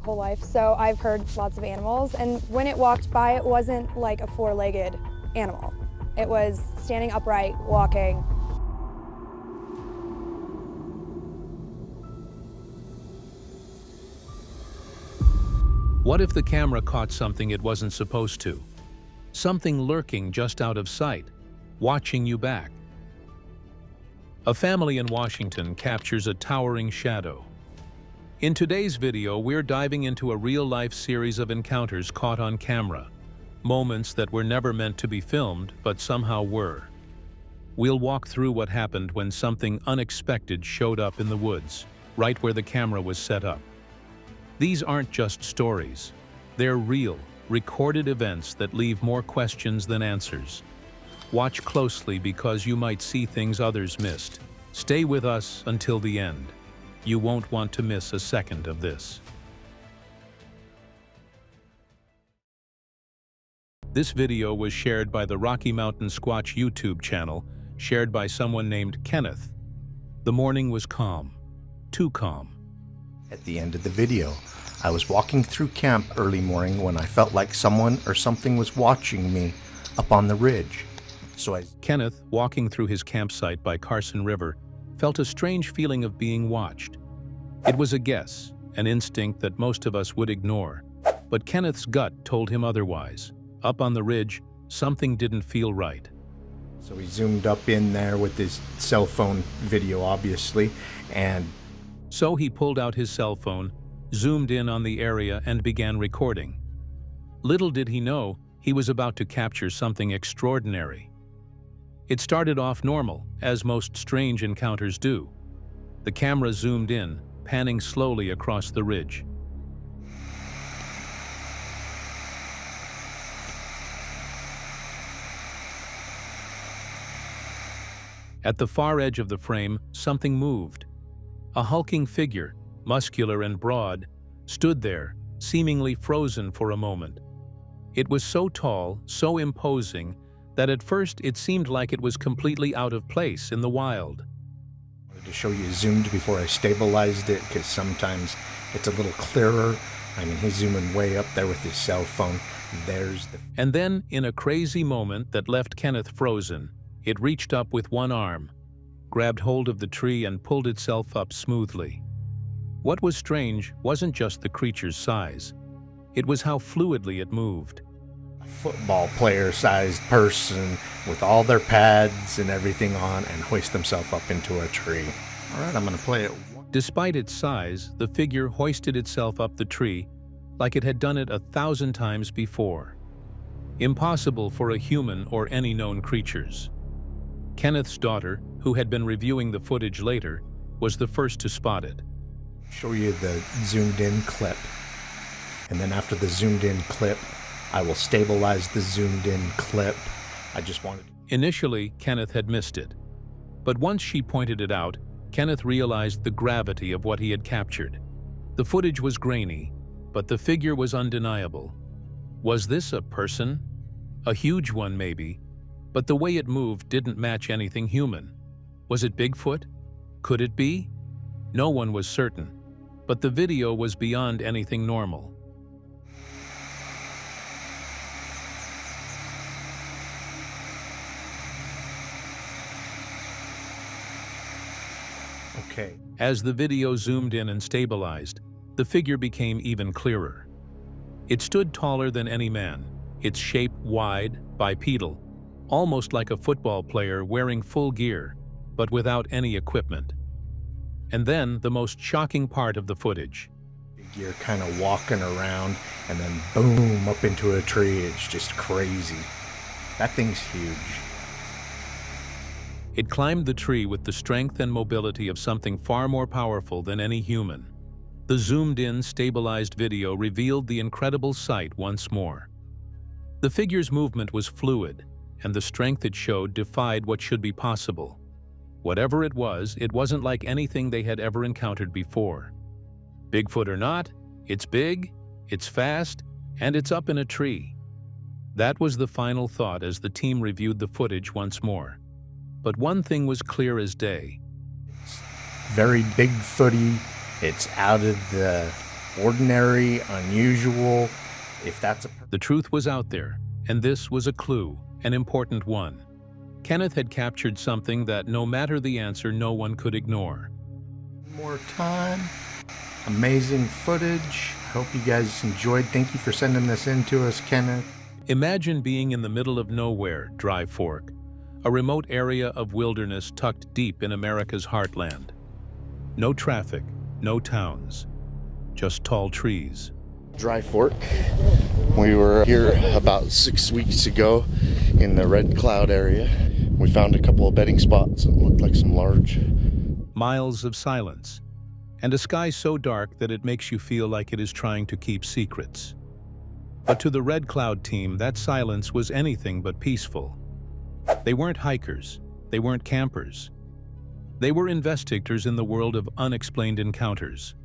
whole life, so I've heard lots of animals, and when it walked by, it wasn't like a four-legged animal. It was standing upright, walking. What if the camera caught something it wasn't supposed to? Something lurking just out of sight, watching you back. A family in Washington captures a towering shadow. In today's video, we're diving into a real-life series of encounters caught on camera, moments that were never meant to be filmed, but somehow were. We'll walk through what happened when something unexpected showed up in the woods, right where the camera was set up. These aren't just stories. They're real, recorded events that leave more questions than answers. Watch closely because you might see things others missed. Stay with us until the end. You won't want to miss a second of this. This video was shared by the Rocky Mountain Squatch YouTube channel, shared by someone named Kenneth. The morning was calm. Too calm. At the end of the video, I was walking through camp early morning when I felt like someone or something was watching me up on the ridge. Kenneth, walking through his campsite by Carson River, felt a strange feeling of being watched. It was a guess, an instinct that most of us would ignore. But Kenneth's gut told him otherwise. Up on the ridge, something didn't feel right. So he zoomed up in there with his cell phone video, obviously, and so he pulled out his cell phone, zoomed in on the area, and began recording. Little did he know, he was about to capture something extraordinary. It started off normal, as most strange encounters do. The camera zoomed in, panning slowly across the ridge. At the far edge of the frame, something moved. A hulking figure, muscular and broad, stood there, seemingly frozen for a moment. It was so tall, so imposing, that at first it seemed like it was completely out of place in the wild. I wanted to show you zoomed before I stabilized it, because sometimes it's a little clearer. I mean, he's zooming way up there with his cell phone. And then, in a crazy moment that left Kenneth frozen, it reached up with one arm, grabbed hold of the tree and pulled itself up smoothly. What was strange wasn't just the creature's size. It was how fluidly it moved. Football player-sized person with all their pads and everything on and hoist themselves up into a tree. All right, I'm going to play it. Despite its size, the figure hoisted itself up the tree like it had done it 1,000 times before. Impossible for a human or any known creatures. Kenneth's daughter, who had been reviewing the footage later, was the first to spot it. Show you the zoomed-in clip. And then after the zoomed-in clip, I will stabilize the zoomed-in clip. I just wanted to... Initially, Kenneth had missed it. But once she pointed it out, Kenneth realized the gravity of what he had captured. The footage was grainy, but the figure was undeniable. Was this a person? A huge one, maybe. But the way it moved didn't match anything human. Was it Bigfoot? Could it be? No one was certain. But the video was beyond anything normal. Okay. As the video zoomed in and stabilized, the figure became even clearer. It stood taller than any man, its shape wide, bipedal, almost like a football player wearing full gear, but without any equipment. And then the most shocking part of the footage. You're kind of walking around and then boom, up into a tree. It's just crazy. That thing's huge. It climbed the tree with the strength and mobility of something far more powerful than any human. The zoomed-in, stabilized video revealed the incredible sight once more. The figure's movement was fluid, and the strength it showed defied what should be possible. Whatever it wasn't like anything they had ever encountered before. Bigfoot or not, it's big, it's fast, and it's up in a tree. That was the final thought as the team reviewed the footage once more. But one thing was clear as day. Very Bigfooty. It's out of the ordinary, unusual, if that's a... The truth was out there, and this was a clue, an important one. Kenneth had captured something that, no matter the answer, no one could ignore. More time. Amazing footage. Hope you guys enjoyed. Thank you for sending this in to us, Kenneth. Imagine being in the middle of nowhere, Dry Fork, a remote area of wilderness tucked deep in America's heartland. No traffic, no towns, just tall trees. Dry Fork. We were here about 6 weeks ago in the Red Cloud area. We found a couple of bedding spots and looked like some large. Miles of silence, and a sky so dark that it makes you feel like it is trying to keep secrets. But to the Red Cloud team, that silence was anything but peaceful. They weren't hikers, they weren't campers. They were investigators in the world of unexplained encounters.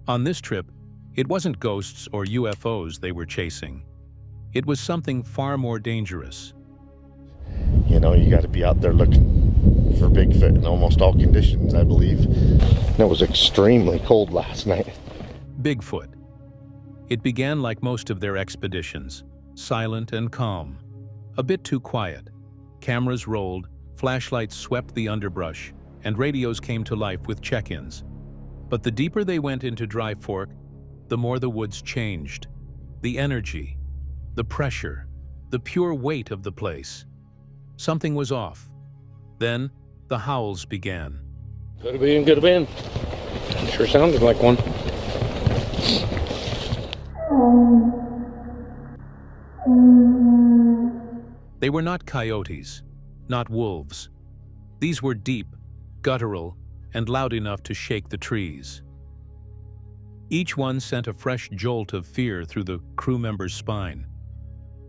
On this trip, it wasn't ghosts or UFOs they were chasing. It was something far more dangerous. You know, you got to be out there looking for Bigfoot in almost all conditions, I believe. And it was extremely cold last night. Bigfoot. It began like most of their expeditions, silent and calm. A bit too quiet. Cameras rolled, flashlights swept the underbrush, and radios came to life with check-ins. But the deeper they went into Dry Fork, the more the woods changed. The energy, the pressure, the pure weight of the place. Something was off. Then, the howls began. Could have been, could have been. Sure sounded like one. They were not coyotes, not wolves. These were deep, guttural, and loud enough to shake the trees. Each one sent a fresh jolt of fear through the crew member's spine.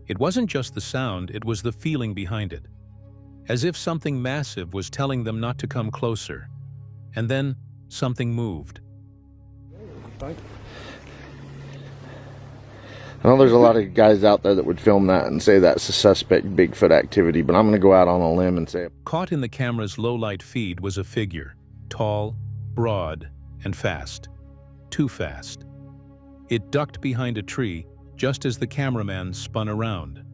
It wasn't just the sound, it was the feeling behind it. As if something massive was telling them not to come closer. And then, something moved. I know there's a lot of guys out there that would film that and say that's a suspect Bigfoot activity, but I'm going to go out on a limb and say... Caught in the camera's low-light feed was a figure, tall, broad, and fast. Too fast. It ducked behind a tree just as the cameraman spun around.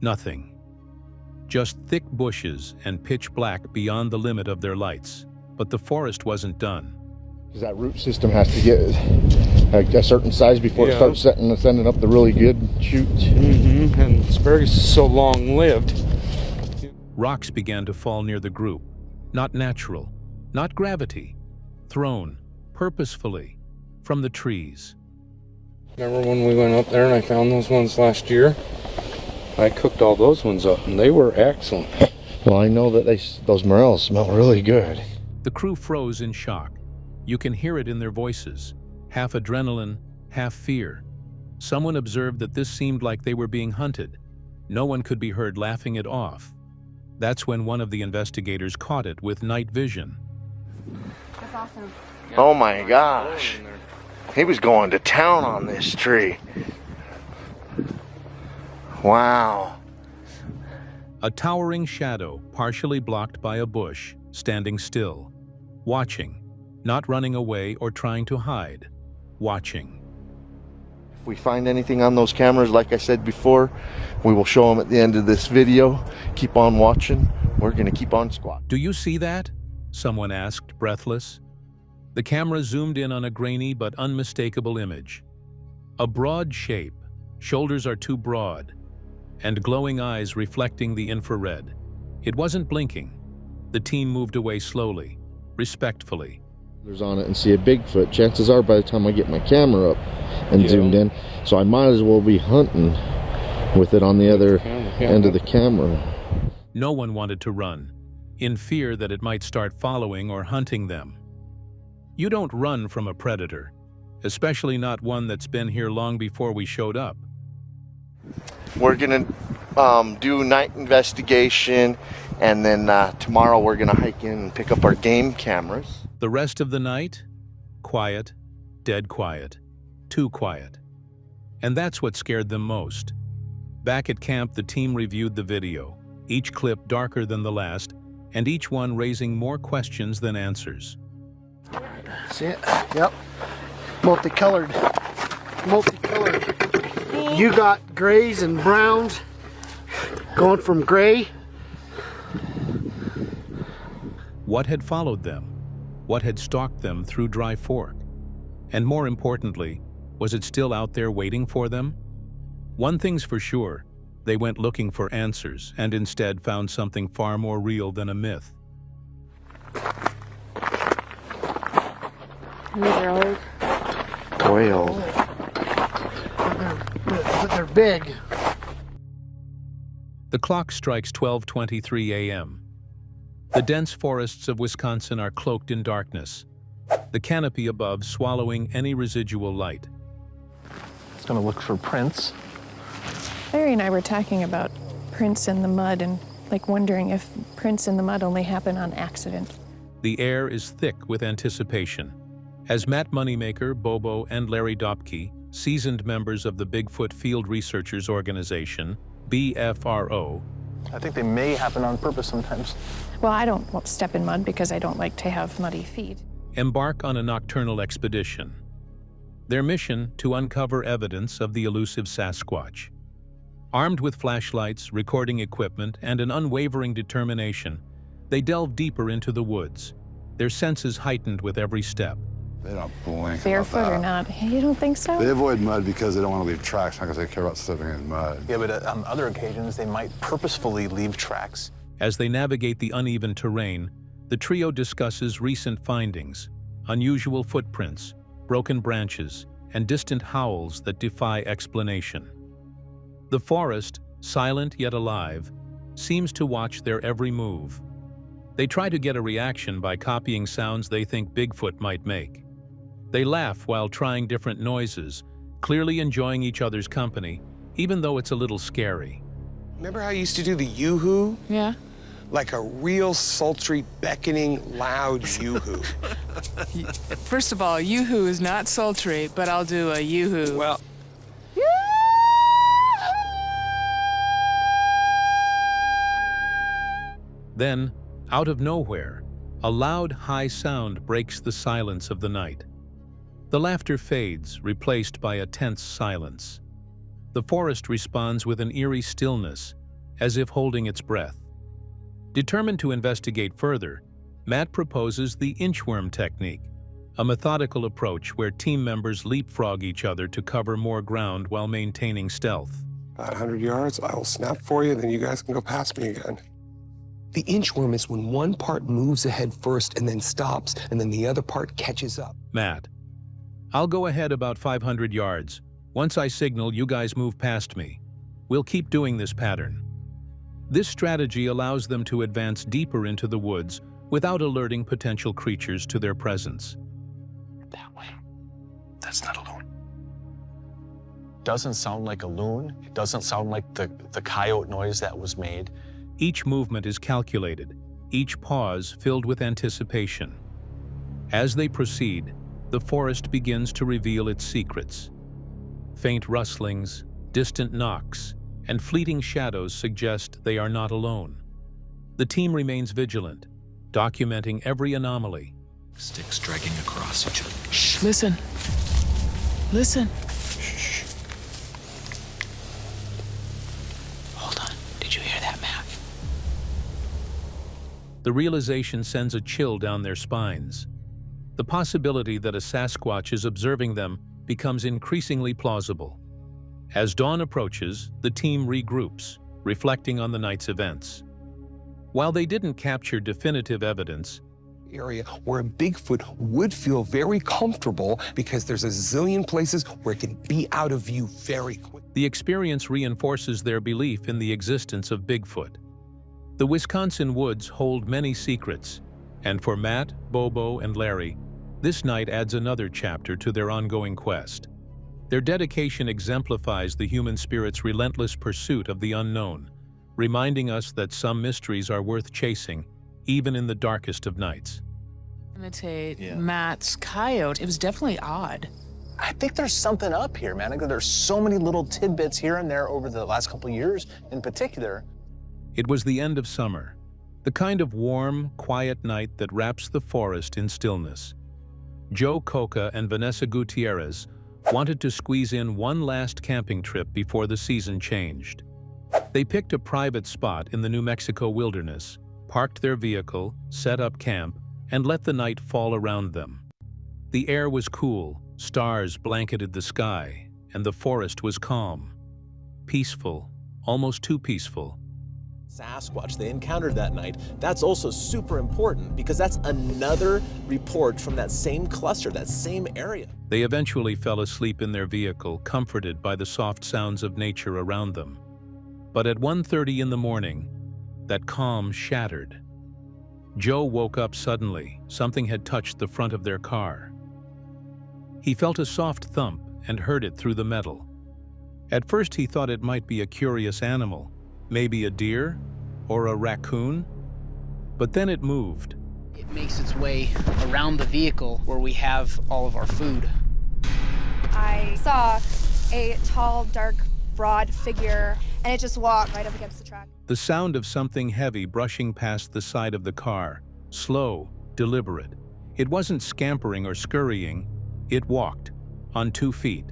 Nothing. Just thick bushes and pitch black beyond the limit of their lights. But the forest wasn't done. Because that root system has to get a certain size before it starts sending up the really good shoots. And asparagus is so long-lived. Rocks began to fall near the group. Not natural, not gravity. Thrown, purposefully, from the trees. Remember when we went up there and I found those ones last year? I cooked all those ones up and they were excellent. Well, I know that those morels smell really good. The crew froze in shock. You can hear it in their voices. Half adrenaline, half fear. Someone observed that this seemed like they were being hunted. No one could be heard laughing it off. That's when one of the investigators caught it with night vision. That's awesome. Oh my gosh. He was going to town on this tree. Wow. A towering shadow, partially blocked by a bush, standing still. Watching. Not running away or trying to hide. Watching. If we find anything on those cameras, like I said before, we will show them at the end of this video. Keep on watching. We're going to keep on squatting. Do you see that? Someone asked, breathless. The camera zoomed in on a grainy but unmistakable image. A broad shape, shoulders are too broad, and glowing eyes reflecting the infrared. It wasn't blinking. The team moved away slowly, respectfully. On it and see a Bigfoot. Chances are by the time I get my camera up and zoomed in, so I might as well be hunting with it on the other end of the camera. No one wanted to run, in fear that it might start following or hunting them. You don't run from a predator, especially not one that's been here long before we showed up. We're gonna do night investigation, and then tomorrow we're gonna hike in and pick up our game cameras. The rest of the night, quiet, dead quiet, too quiet. And that's what scared them most. Back at camp, the team reviewed the video, each clip darker than the last, and each one raising more questions than answers. That's it. Yep. multicolored. You got grays and browns, going from gray. What had followed them? What had stalked them through Dry Fork? And more importantly, was it still out there waiting for them? One thing's for sure, they went looking for answers and instead found something far more real than a myth. These are old. Way old. But they're big. The clock strikes 12:23 a.m. The dense forests of Wisconsin are cloaked in darkness, the canopy above swallowing any residual light. It's going to look for prints. Larry and I were talking about prints in the mud and like wondering if prints in the mud only happen on accident. The air is thick with anticipation. As Matt Moneymaker, Bobo, and Larry Dopke, seasoned members of the Bigfoot Field Researchers Organization, BFRO, I think they may happen on purpose sometimes. Well, I won't step in mud because I don't like to have muddy feet. embark on a nocturnal expedition. Their mission to uncover evidence of the elusive Sasquatch. Armed with flashlights, recording equipment, and an unwavering determination, they delve deeper into the woods, their senses heightened with every step. They don't blink. Barefoot or not? You don't think so? They avoid mud because they don't want to leave tracks, not because they care about stepping in mud. Yeah, but on other occasions, they might purposefully leave tracks. As they navigate the uneven terrain, the trio discusses recent findings, unusual footprints, broken branches, and distant howls that defy explanation. The forest, silent yet alive, seems to watch their every move. They try to get a reaction by copying sounds they think Bigfoot might make. They laugh while trying different noises, clearly enjoying each other's company, even though it's a little scary. Remember how you used to do the yoo-hoo? Yeah. Like a real sultry, beckoning, loud yoo-hoo. First of all, yoo-hoo is not sultry, but I'll do a yoo-hoo. Well, Then, out of nowhere, a loud, high sound breaks the silence of the night. The laughter fades, replaced by a tense silence. The forest responds with an eerie stillness, as if holding its breath. Determined to investigate further, Matt proposes the inchworm technique, a methodical approach where team members leapfrog each other to cover more ground while maintaining stealth. about 100 yards, I will snap for you, then you guys can go past me again. The inchworm is when one part moves ahead first and then stops, and then the other part catches up. Matt: I'll go ahead about 500 yards. Once I signal, you guys move past me. We'll keep doing this pattern. This strategy allows them to advance deeper into the woods without alerting potential creatures to their presence. That way. That's not a loon. Doesn't sound like a loon. It doesn't sound like the coyote noise that was made. Each movement is calculated, each pause filled with anticipation. As they proceed, the forest begins to reveal its secrets. Faint rustlings, distant knocks, and fleeting shadows suggest they are not alone. The team remains vigilant, documenting every anomaly. Sticks dragging across each other. Shh, listen. Listen. Shh. Hold on. Did you hear that, Matt? The realization sends a chill down their spines. The possibility that a Sasquatch is observing them becomes increasingly plausible. As dawn approaches, the team regroups, reflecting on the night's events. While they didn't capture definitive evidence, Area where a Bigfoot would feel very comfortable because there's a zillion places where it can be out of view very quick. the experience reinforces their belief in the existence of Bigfoot. The Wisconsin woods hold many secrets, and for Matt, Bobo, and Larry, this night adds another chapter to their ongoing quest. Their dedication exemplifies the human spirit's relentless pursuit of the unknown, reminding us that some mysteries are worth chasing, even in the darkest of nights. Imitate Matt's coyote. It was definitely odd. I think there's something up here, man. There's so many little tidbits here and there over the last couple of years in particular. It was the end of summer, the kind of warm, quiet night that wraps the forest in stillness. Joe Coca and Vanessa Gutierrez wanted to squeeze in one last camping trip before the season changed. They picked a private spot in the New Mexico wilderness, parked their vehicle, set up camp, and let the night fall around them. The air was cool, stars blanketed the sky, and the forest was calm. Peaceful, almost too peaceful. Sasquatch they encountered that night, that's also super important because that's another report from that same cluster, that same area. They eventually fell asleep in their vehicle, comforted by the soft sounds of nature around them. But at 1:30 in the morning, that calm shattered. Joe woke up suddenly. Something had touched the front of their car. He felt a soft thump and heard it through the metal. At first he thought it might be a curious animal, maybe a deer or a raccoon, but then it moved. It makes its way around the vehicle where we have all of our food. I saw a tall, dark, broad figure, and it just walked right up against the truck. The sound of something heavy brushing past the side of the car, slow, deliberate. It wasn't scampering or scurrying, it walked, on 2 feet,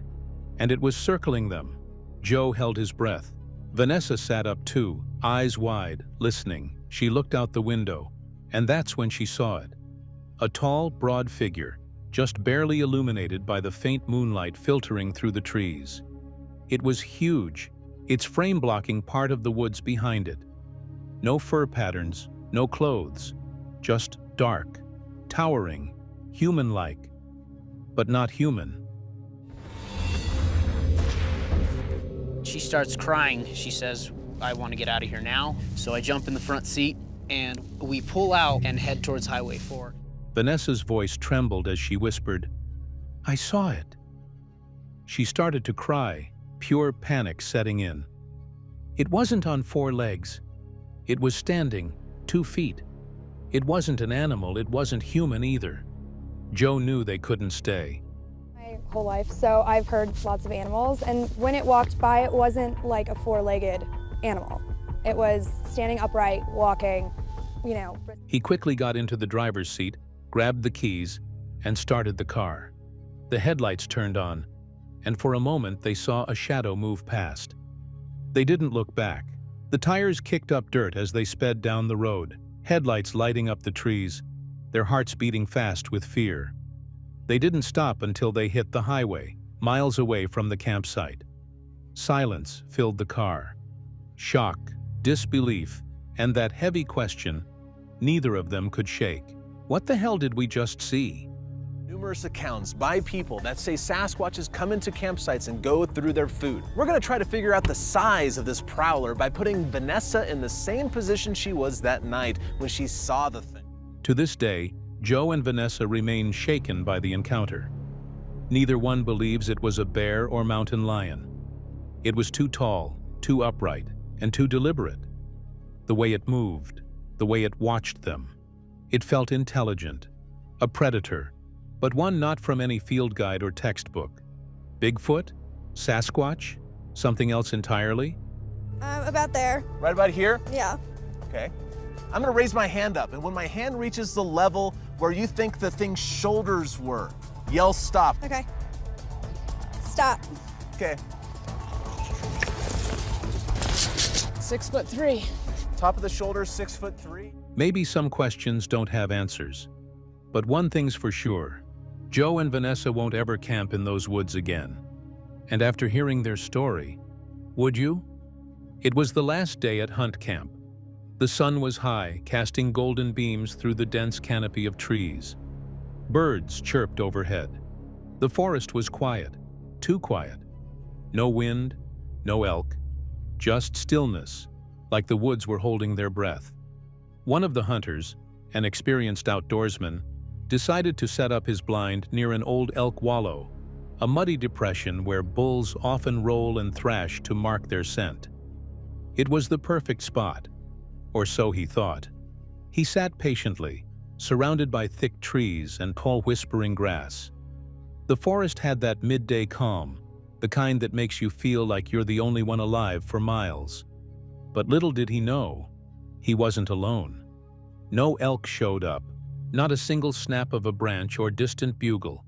and it was circling them. Joe held his breath. Vanessa sat up too, eyes wide, listening. She looked out the window, and that's when she saw it. A tall, broad figure, just barely illuminated by the faint moonlight filtering through the trees. It was huge, its frame blocking part of the woods behind it. No fur patterns, no clothes, just dark, towering, human-like, but not human. She starts crying. She says, I want to get out of here now. So I jump in the front seat and we pull out and head towards Highway 4. Vanessa's voice trembled as she whispered, I saw it. She started to cry, pure panic setting in. It wasn't on 4 legs. It was standing, 2 feet. It wasn't an animal, it wasn't human either. Joe knew they couldn't stay. My whole life, so I've heard lots of animals, and when it walked by, it wasn't like a 4-legged animal. It was standing upright, walking, you know. He quickly got into the driver's seat, grabbed the keys, and started the car. The headlights turned on, and for a moment they saw a shadow move past. They didn't look back. The tires kicked up dirt as they sped down the road, headlights lighting up the trees, their hearts beating fast with fear. They didn't stop until they hit the highway, miles away from the campsite. Silence filled the car. Shock, disbelief, and that heavy question neither of them could shake. What the hell did we just see? Numerous accounts by people that say Sasquatches come into campsites and go through their food. We're gonna try to figure out the size of this prowler by putting Vanessa in the same position she was that night when she saw the thing. To this day, Joe and Vanessa remain shaken by the encounter. Neither one believes it was a bear or mountain lion. It was too tall, too upright, and too deliberate. The way it moved, the way it watched them. It felt intelligent, a predator, but one not from any field guide or textbook. Bigfoot? Sasquatch? Something else entirely? About there. Right about here? Yeah. Okay. I'm gonna raise my hand up, and when my hand reaches the level where you think the thing's shoulders were, yell stop. Okay. Stop. Okay. 6'3". Top of the shoulders, 6'3". Maybe some questions don't have answers. But one thing's for sure, Joe and Vanessa won't ever camp in those woods again. And after hearing their story, would you? It was the last day at hunt camp. The sun was high, casting golden beams through the dense canopy of trees. Birds chirped overhead. The forest was quiet, too quiet. No wind, no elk, just stillness, like the woods were holding their breath. One of the hunters, an experienced outdoorsman, decided to set up his blind near an old elk wallow, a muddy depression where bulls often roll and thrash to mark their scent. It was the perfect spot, or so he thought. He sat patiently, surrounded by thick trees and tall whispering grass. The forest had that midday calm, the kind that makes you feel like you're the only one alive for miles. But little did he know, he wasn't alone. No elk showed up, Not a single snap of a branch or distant bugle.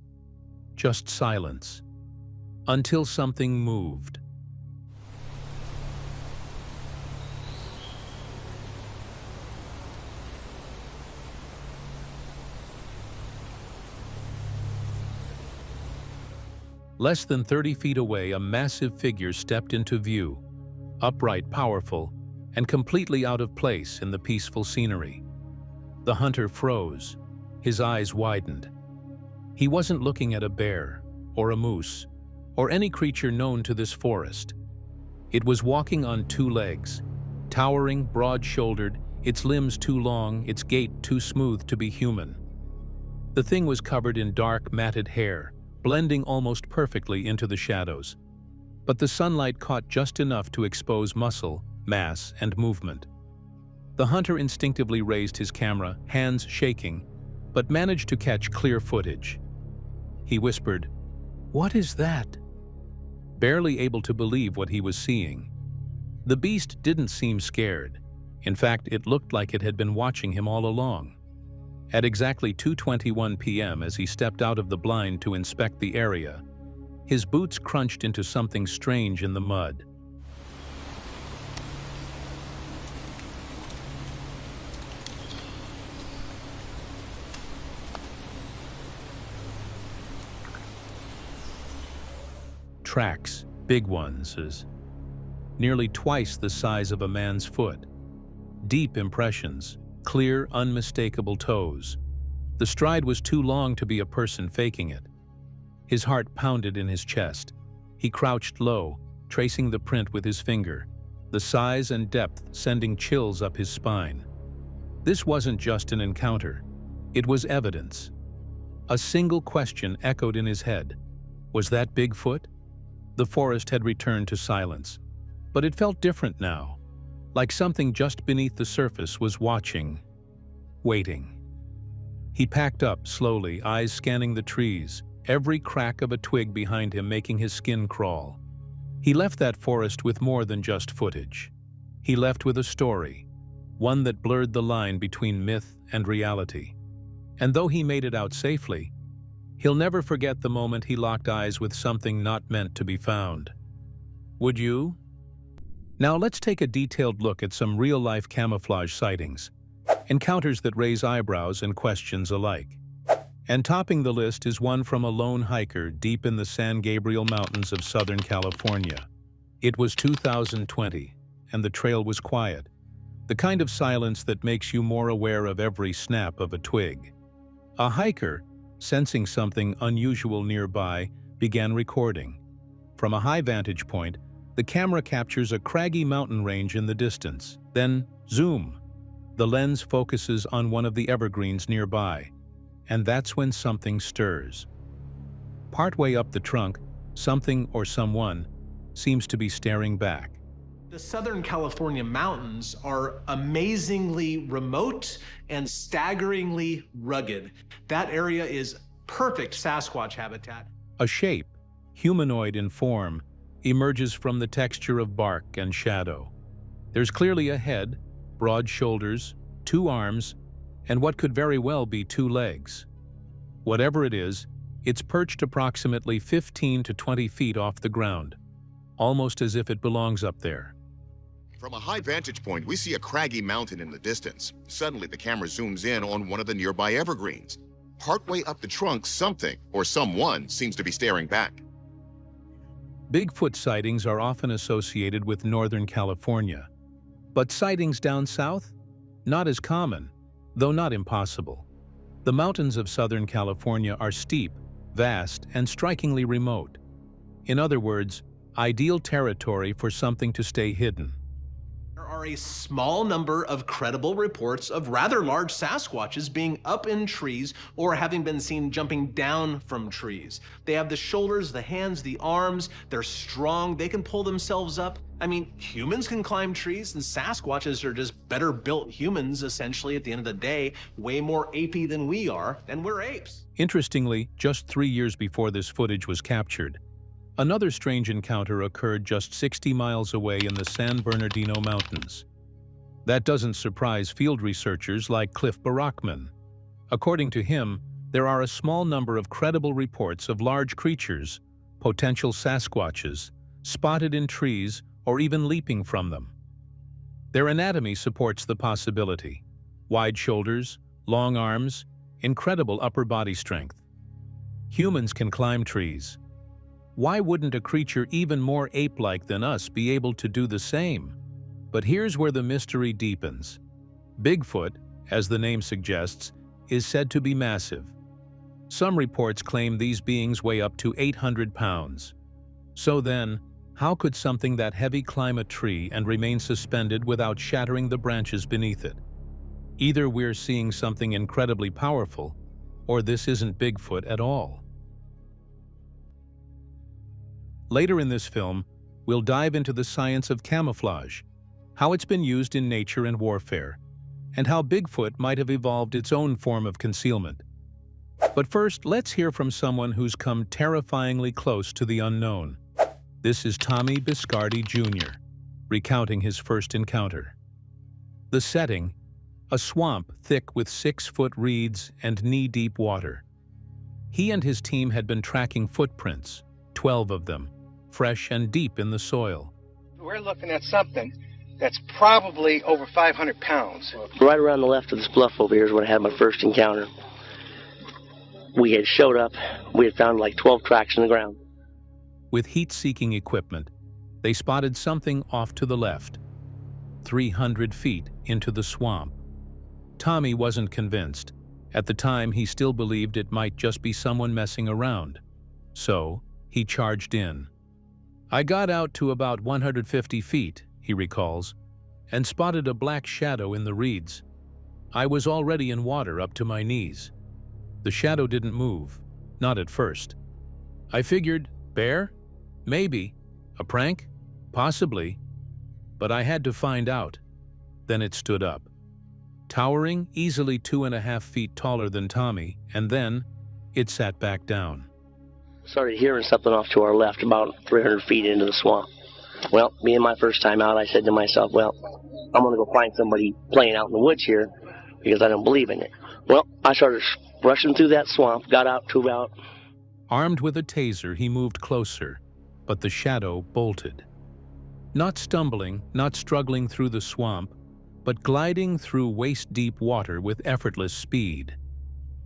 Just silence. Until something moved. Less than 30 feet away, a massive figure stepped into view, upright, powerful, and completely out of place in the peaceful scenery. The hunter froze, his eyes widened. He wasn't looking at a bear, or a moose, or any creature known to this forest. It was walking on two legs, towering, broad-shouldered, its limbs too long, its gait too smooth to be human. The thing was covered in dark, matted hair, blending almost perfectly into the shadows. But the sunlight caught just enough to expose muscle, mass, and movement. The hunter instinctively raised his camera, hands shaking, but managed to catch clear footage. He whispered, "What is that?" Barely able to believe what he was seeing. The beast didn't seem scared. In fact, it looked like it had been watching him all along. At exactly 2:21 p.m., as he stepped out of the blind to inspect the area, his boots crunched into something strange in the mud. Tracks, big ones, nearly twice the size of a man's foot. Deep impressions, clear, unmistakable toes. The stride was too long to be a person faking it. His heart pounded in his chest. He crouched low, tracing the print with his finger, the size and depth sending chills up his spine. This wasn't just an encounter. It was evidence. A single question echoed in his head. Was that Bigfoot? The forest had returned to silence, but it felt different now, like something just beneath the surface was watching, waiting. He packed up slowly, eyes scanning the trees, every crack of a twig behind him making his skin crawl. He left that forest with more than just footage. He left with a story, one that blurred the line between myth and reality. And though he made it out safely, he'll never forget the moment he locked eyes with something not meant to be found. Would you? Now let's take a detailed look at some real-life camouflage sightings, encounters that raise eyebrows and questions alike. And topping the list is one from a lone hiker deep in the San Gabriel Mountains of Southern California. It was 2020, and the trail was quiet, the kind of silence that makes you more aware of every snap of a twig. A hiker, sensing something unusual nearby, began recording. From a high vantage point, the camera captures a craggy mountain range in the distance. Then, zoom. The lens focuses on one of the evergreens nearby, and that's when something stirs. Partway up the trunk, something or someone seems to be staring back. The Southern California mountains are amazingly remote and staggeringly rugged. That area is perfect Sasquatch habitat. A shape, humanoid in form, emerges from the texture of bark and shadow. There's clearly a head, broad shoulders, 2 arms, and what could very well be 2 legs. Whatever it is, it's perched approximately 15 to 20 feet off the ground, almost as if it belongs up there. From a high vantage point, we see a craggy mountain in the distance. Suddenly, the camera zooms in on one of the nearby evergreens. Partway up the trunk, something or someone seems to be staring back. Bigfoot sightings are often associated with Northern California, but sightings down south? Not as common, though not impossible. The mountains of Southern California are steep, vast, and strikingly remote. In other words, ideal territory for something to stay hidden. There are a small number of credible reports of rather large Sasquatches being up in trees or having been seen jumping down from trees. They have the shoulders, the hands, the arms, they're strong, they can pull themselves up. I mean, humans can climb trees, and Sasquatches are just better built humans, essentially, at the end of the day, way more apey than we are, and we're apes. Interestingly, just 3 years before this footage was captured, another strange encounter occurred just 60 miles away in the San Bernardino Mountains. That doesn't surprise field researchers like Cliff Barackman. According to him, there are a small number of credible reports of large creatures, potential Sasquatches, spotted in trees or even leaping from them. Their anatomy supports the possibility: wide shoulders, long arms, incredible upper body strength. Humans can climb trees. Why wouldn't a creature even more ape-like than us be able to do the same? But here's where the mystery deepens. Bigfoot, as the name suggests, is said to be massive. Some reports claim these beings weigh up to 800 pounds. So then, how could something that heavy climb a tree and remain suspended without shattering the branches beneath it? Either we're seeing something incredibly powerful, or this isn't Bigfoot at all. Later in this film, we'll dive into the science of camouflage, how it's been used in nature and warfare, and how Bigfoot might have evolved its own form of concealment. But first, let's hear from someone who's come terrifyingly close to the unknown. This is Tommy Biscardi Jr., recounting his first encounter. The setting: a swamp thick with 6-foot reeds and knee-deep water. He and his team had been tracking footprints, 12 of them, fresh and deep in the soil. We're looking at something that's probably over 500 pounds. Right around the left of this bluff over here is where I had my first encounter. We had showed up, we had found like 12 tracks in the ground. With heat-seeking equipment, they spotted something off to the left, 300 feet into the swamp. Tommy wasn't convinced. At the time, he still believed it might just be someone messing around. So, he charged in. I got out to about 150 feet, he recalls, and spotted a black shadow in the reeds. I was already in water up to my knees. The shadow didn't move, not at first. I figured, bear? Maybe. A prank? Possibly. But I had to find out. Then it stood up. Towering, easily 2.5 feet taller than Tommy, and then it sat back down. Started hearing something off to our left, about 300 feet into the swamp. Well, being my first time out, I said to myself, well, I'm going to go find somebody playing out in the woods here because I don't believe in it. Well, I started rushing through that swamp, got out to about... Armed with a taser, he moved closer, but the shadow bolted. Not stumbling, not struggling through the swamp, but gliding through waist-deep water with effortless speed.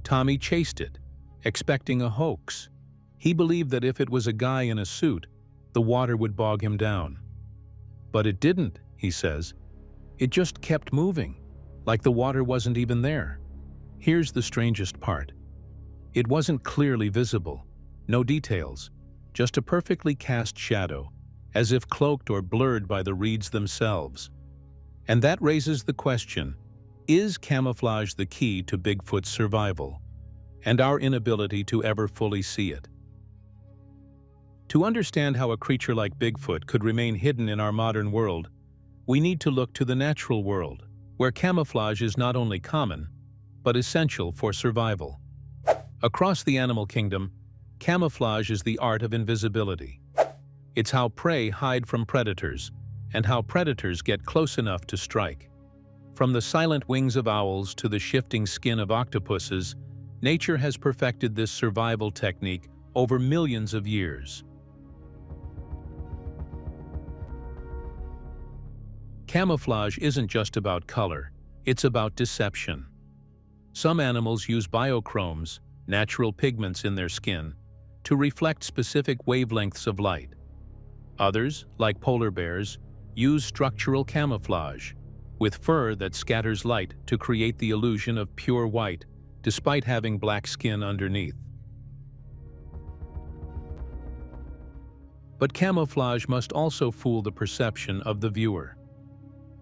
Tommy chased it, expecting a hoax. He believed that if it was a guy in a suit, the water would bog him down. But it didn't, he says. It just kept moving, like the water wasn't even there. Here's the strangest part. It wasn't clearly visible, no details, just a perfectly cast shadow, as if cloaked or blurred by the reeds themselves. And that raises the question, is camouflage the key to Bigfoot's survival, and our inability to ever fully see it? To understand how a creature like Bigfoot could remain hidden in our modern world, we need to look to the natural world, where camouflage is not only common, but essential for survival. Across the animal kingdom, camouflage is the art of invisibility. It's how prey hide from predators, and how predators get close enough to strike. From the silent wings of owls to the shifting skin of octopuses, nature has perfected this survival technique over millions of years. Camouflage isn't just about color, it's about deception. Some animals use biochromes, natural pigments in their skin, to reflect specific wavelengths of light. Others, like polar bears, use structural camouflage, with fur that scatters light to create the illusion of pure white, despite having black skin underneath. But camouflage must also fool the perception of the viewer.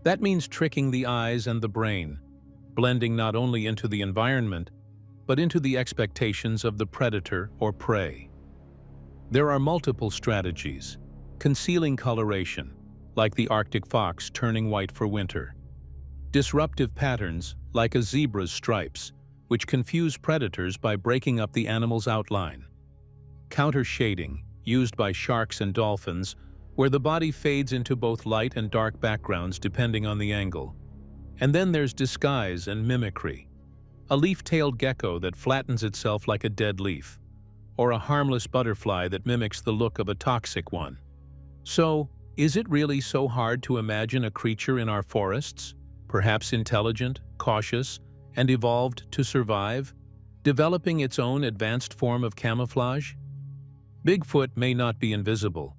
That means tricking the eyes and the brain, blending not only into the environment, but into the expectations of the predator or prey. There are multiple strategies: concealing coloration, like the Arctic fox turning white for winter; disruptive patterns, like a zebra's stripes, which confuse predators by breaking up the animal's outline; counter-shading, used by sharks and dolphins, where the body fades into both light and dark backgrounds depending on the angle. And then there's disguise and mimicry. a leaf-tailed gecko that flattens itself like a dead leaf, or a harmless butterfly that mimics the look of a toxic one. So, is it really so hard to imagine a creature in our forests, perhaps intelligent, cautious, and evolved to survive, developing its own advanced form of camouflage? Bigfoot may not be invisible,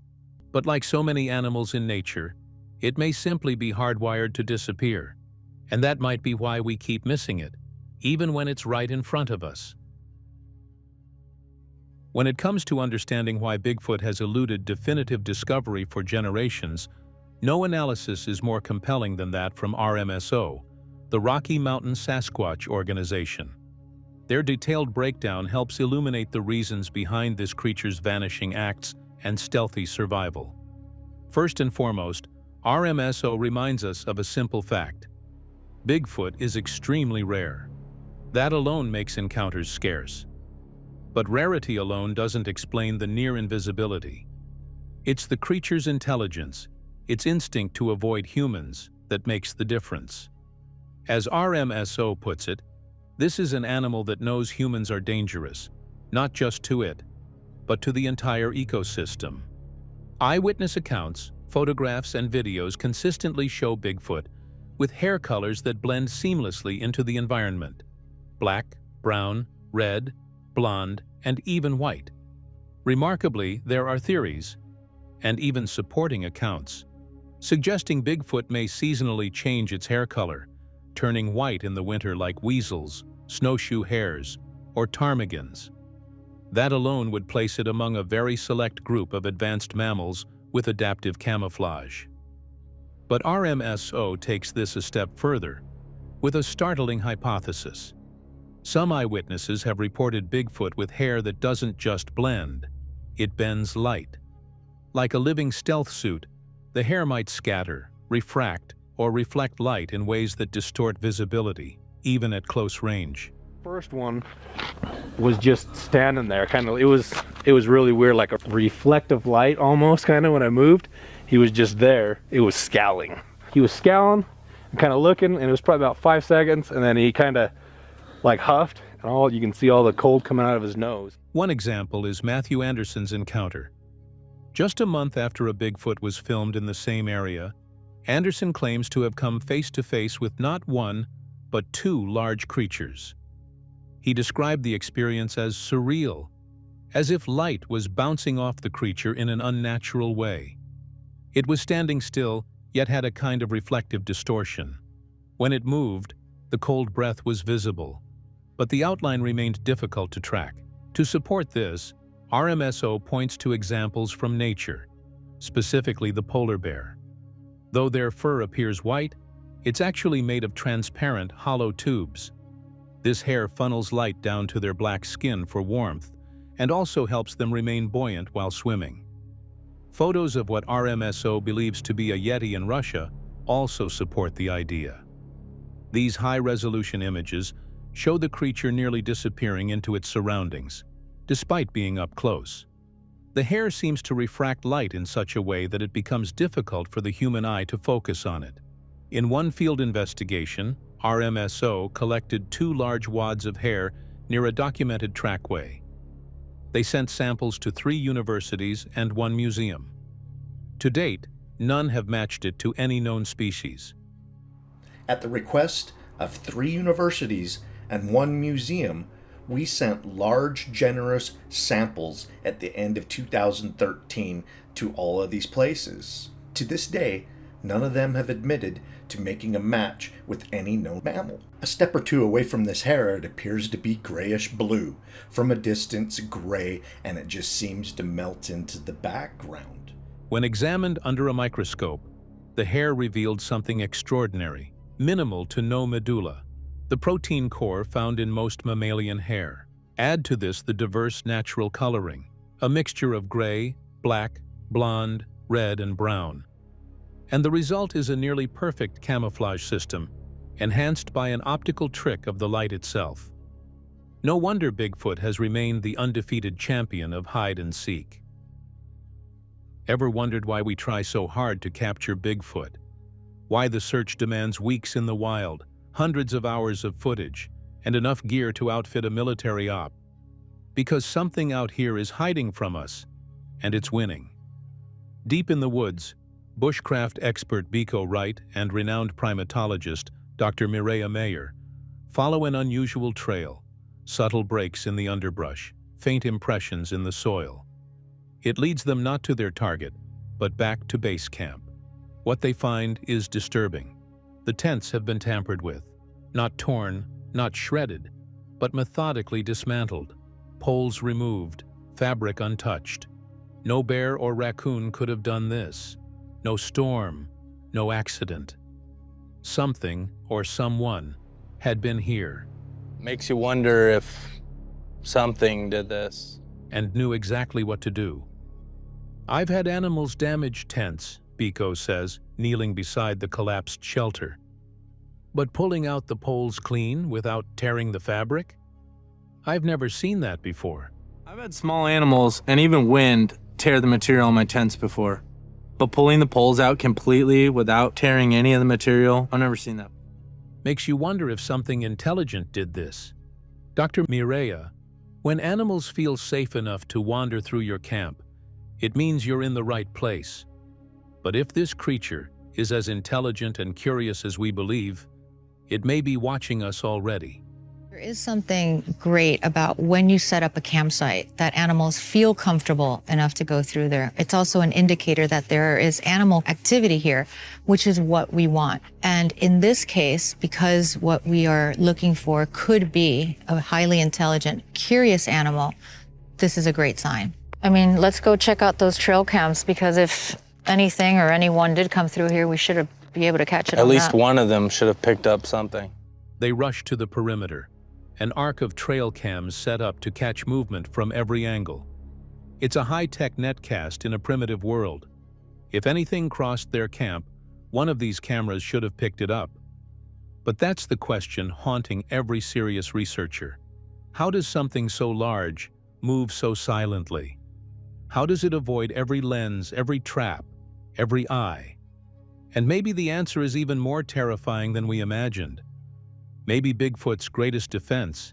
but like so many animals in nature, it may simply be hardwired to disappear, and that might be why we keep missing it, even when it's right in front of us. When it comes to understanding why Bigfoot has eluded definitive discovery for generations, no analysis is more compelling than that from RMSO, the Rocky Mountain Sasquatch Organization. Their detailed breakdown helps illuminate the reasons behind this creature's vanishing acts and stealthy survival. First and foremost, RMSO reminds us of a simple fact. Bigfoot is extremely rare. That alone makes encounters scarce. But rarity alone doesn't explain the near invisibility. It's the creature's intelligence, its instinct to avoid humans, that makes the difference. As RMSO puts it, this is an animal that knows humans are dangerous, not just to it, but to the entire ecosystem. Eyewitness accounts, photographs, and videos consistently show Bigfoot with hair colors that blend seamlessly into the environment: black, brown, red, blonde, and even white. Remarkably, there are theories, and even supporting accounts, suggesting Bigfoot may seasonally change its hair color, turning white in the winter like weasels, snowshoe hares, or ptarmigans. That alone would place it among a very select group of advanced mammals with adaptive camouflage. But RMSO takes this a step further, with a startling hypothesis. Some eyewitnesses have reported Bigfoot with hair that doesn't just blend, it bends light. Like a living stealth suit, the hair might scatter, refract, or reflect light in ways that distort visibility, even at close range. First one was just standing there, kind of, it was really weird, like a reflective light almost, kind of, when I moved. He was just there. It was scowling. He was scowling and kind of looking, and it was probably about 5 seconds, and then he kind of like huffed, and you can see all the cold coming out of his nose. One example is Matthew Anderson's encounter. Just a month after a Bigfoot was filmed in the same area, Anderson claims to have come face to face with not one, but 2 large creatures. He described the experience as surreal, as if light was bouncing off the creature in an unnatural way. It was standing still, yet had a kind of reflective distortion. When it moved, the cold breath was visible, but the outline remained difficult to track. To support this, RMSO points to examples from nature, specifically the polar bear. Though their fur appears white, it's actually made of transparent, hollow tubes. This hair funnels light down to their black skin for warmth and also helps them remain buoyant while swimming. Photos of what RMSO believes to be a yeti in Russia also support the idea. These high-resolution images show the creature nearly disappearing into its surroundings, despite being up close. The hair seems to refract light in such a way that it becomes difficult for the human eye to focus on it. In one field investigation, RMSO collected 2 large wads of hair near a documented trackway. They sent samples to 3 universities and 1 museum. To date, none have matched it to any known species. At the request of 3 universities and 1 museum, we sent large, generous samples at the end of 2013 to all of these places. To this day, none of them have admitted to making a match with any known mammal. A step or 2 away from this hair, it appears to be grayish blue. From a distance, gray, and it just seems to melt into the background. When examined under a microscope, the hair revealed something extraordinary, minimal to no medulla, the protein core found in most mammalian hair. Add to this the diverse natural coloring, a mixture of gray, black, blonde, red, and brown. And the result is a nearly perfect camouflage system, enhanced by an optical trick of the light itself. No wonder Bigfoot has remained the undefeated champion of hide and seek. Ever wondered why we try so hard to capture Bigfoot? Why the search demands weeks in the wild, hundreds of hours of footage, and enough gear to outfit a military op. Because something out here is hiding from us, and it's winning. Deep in the woods, bushcraft expert Biko Wright and renowned primatologist Dr. Mireya Mayer follow an unusual trail, subtle breaks in the underbrush, faint impressions in the soil. It leads them not to their target, but back to base camp. What they find is disturbing. The tents have been tampered with, not torn, not shredded, but methodically dismantled, poles removed, fabric untouched. No bear or raccoon could have done this. No storm, no accident. Something or someone had been here. Makes you wonder if something did this. And knew exactly what to do. I've had animals damage tents, Biko says, kneeling beside the collapsed shelter. But pulling out the poles clean without tearing the fabric? I've never seen that before. I've had small animals and even wind tear the material in my tents before. But pulling the poles out completely without tearing any of the material, I've never seen that. Makes you wonder if something intelligent did this. Dr. Mireya, when animals feel safe enough to wander through your camp, it means you're in the right place. But if this creature is as intelligent and curious as we believe, it may be watching us already. There is something great about when you set up a campsite that animals feel comfortable enough to go through there. It's also an indicator that there is animal activity here, which is what we want. And in this case, because what we are looking for could be a highly intelligent, curious animal, this is a great sign. I mean, let's go check out those trail cams, because if anything or anyone did come through here, we should be able to catch it on At least that. one of them should have picked up something. They rush to the perimeter, an arc of trail cams set up to catch movement from every angle. It's a high-tech netcast in a primitive world. If anything crossed their camp, one of these cameras should have picked it up. But that's the question haunting every serious researcher. How does something so large move so silently? How does it avoid every lens, every trap, every eye? And maybe the answer is even more terrifying than we imagined. Maybe Bigfoot's greatest defense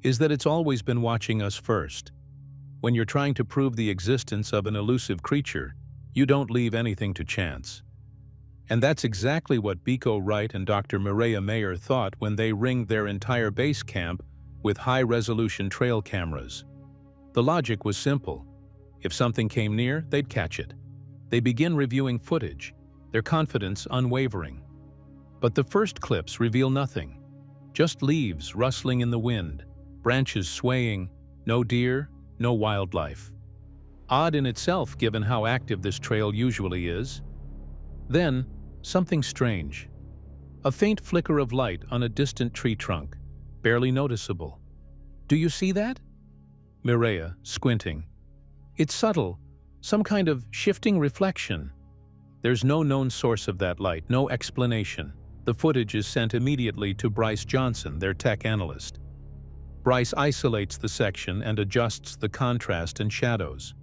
is that it's always been watching us first. When you're trying to prove the existence of an elusive creature, you don't leave anything to chance. And that's exactly what Biko Wright and Dr. Mireya Mayer thought when they ringed their entire base camp with high-resolution trail cameras. The logic was simple. If something came near, they'd catch it. They begin reviewing footage, their confidence unwavering. But the first clips reveal nothing. Just leaves rustling in the wind, branches swaying, no deer, no wildlife. Odd in itself given how active this trail usually is. Then, something strange. A faint flicker of light on a distant tree trunk, barely noticeable. Do you see that? Mireya, squinting. It's subtle, some kind of shifting reflection. There's no known source of that light, no explanation. The footage is sent immediately to Bryce Johnson, their tech analyst. Bryce isolates the section and adjusts the contrast and shadows.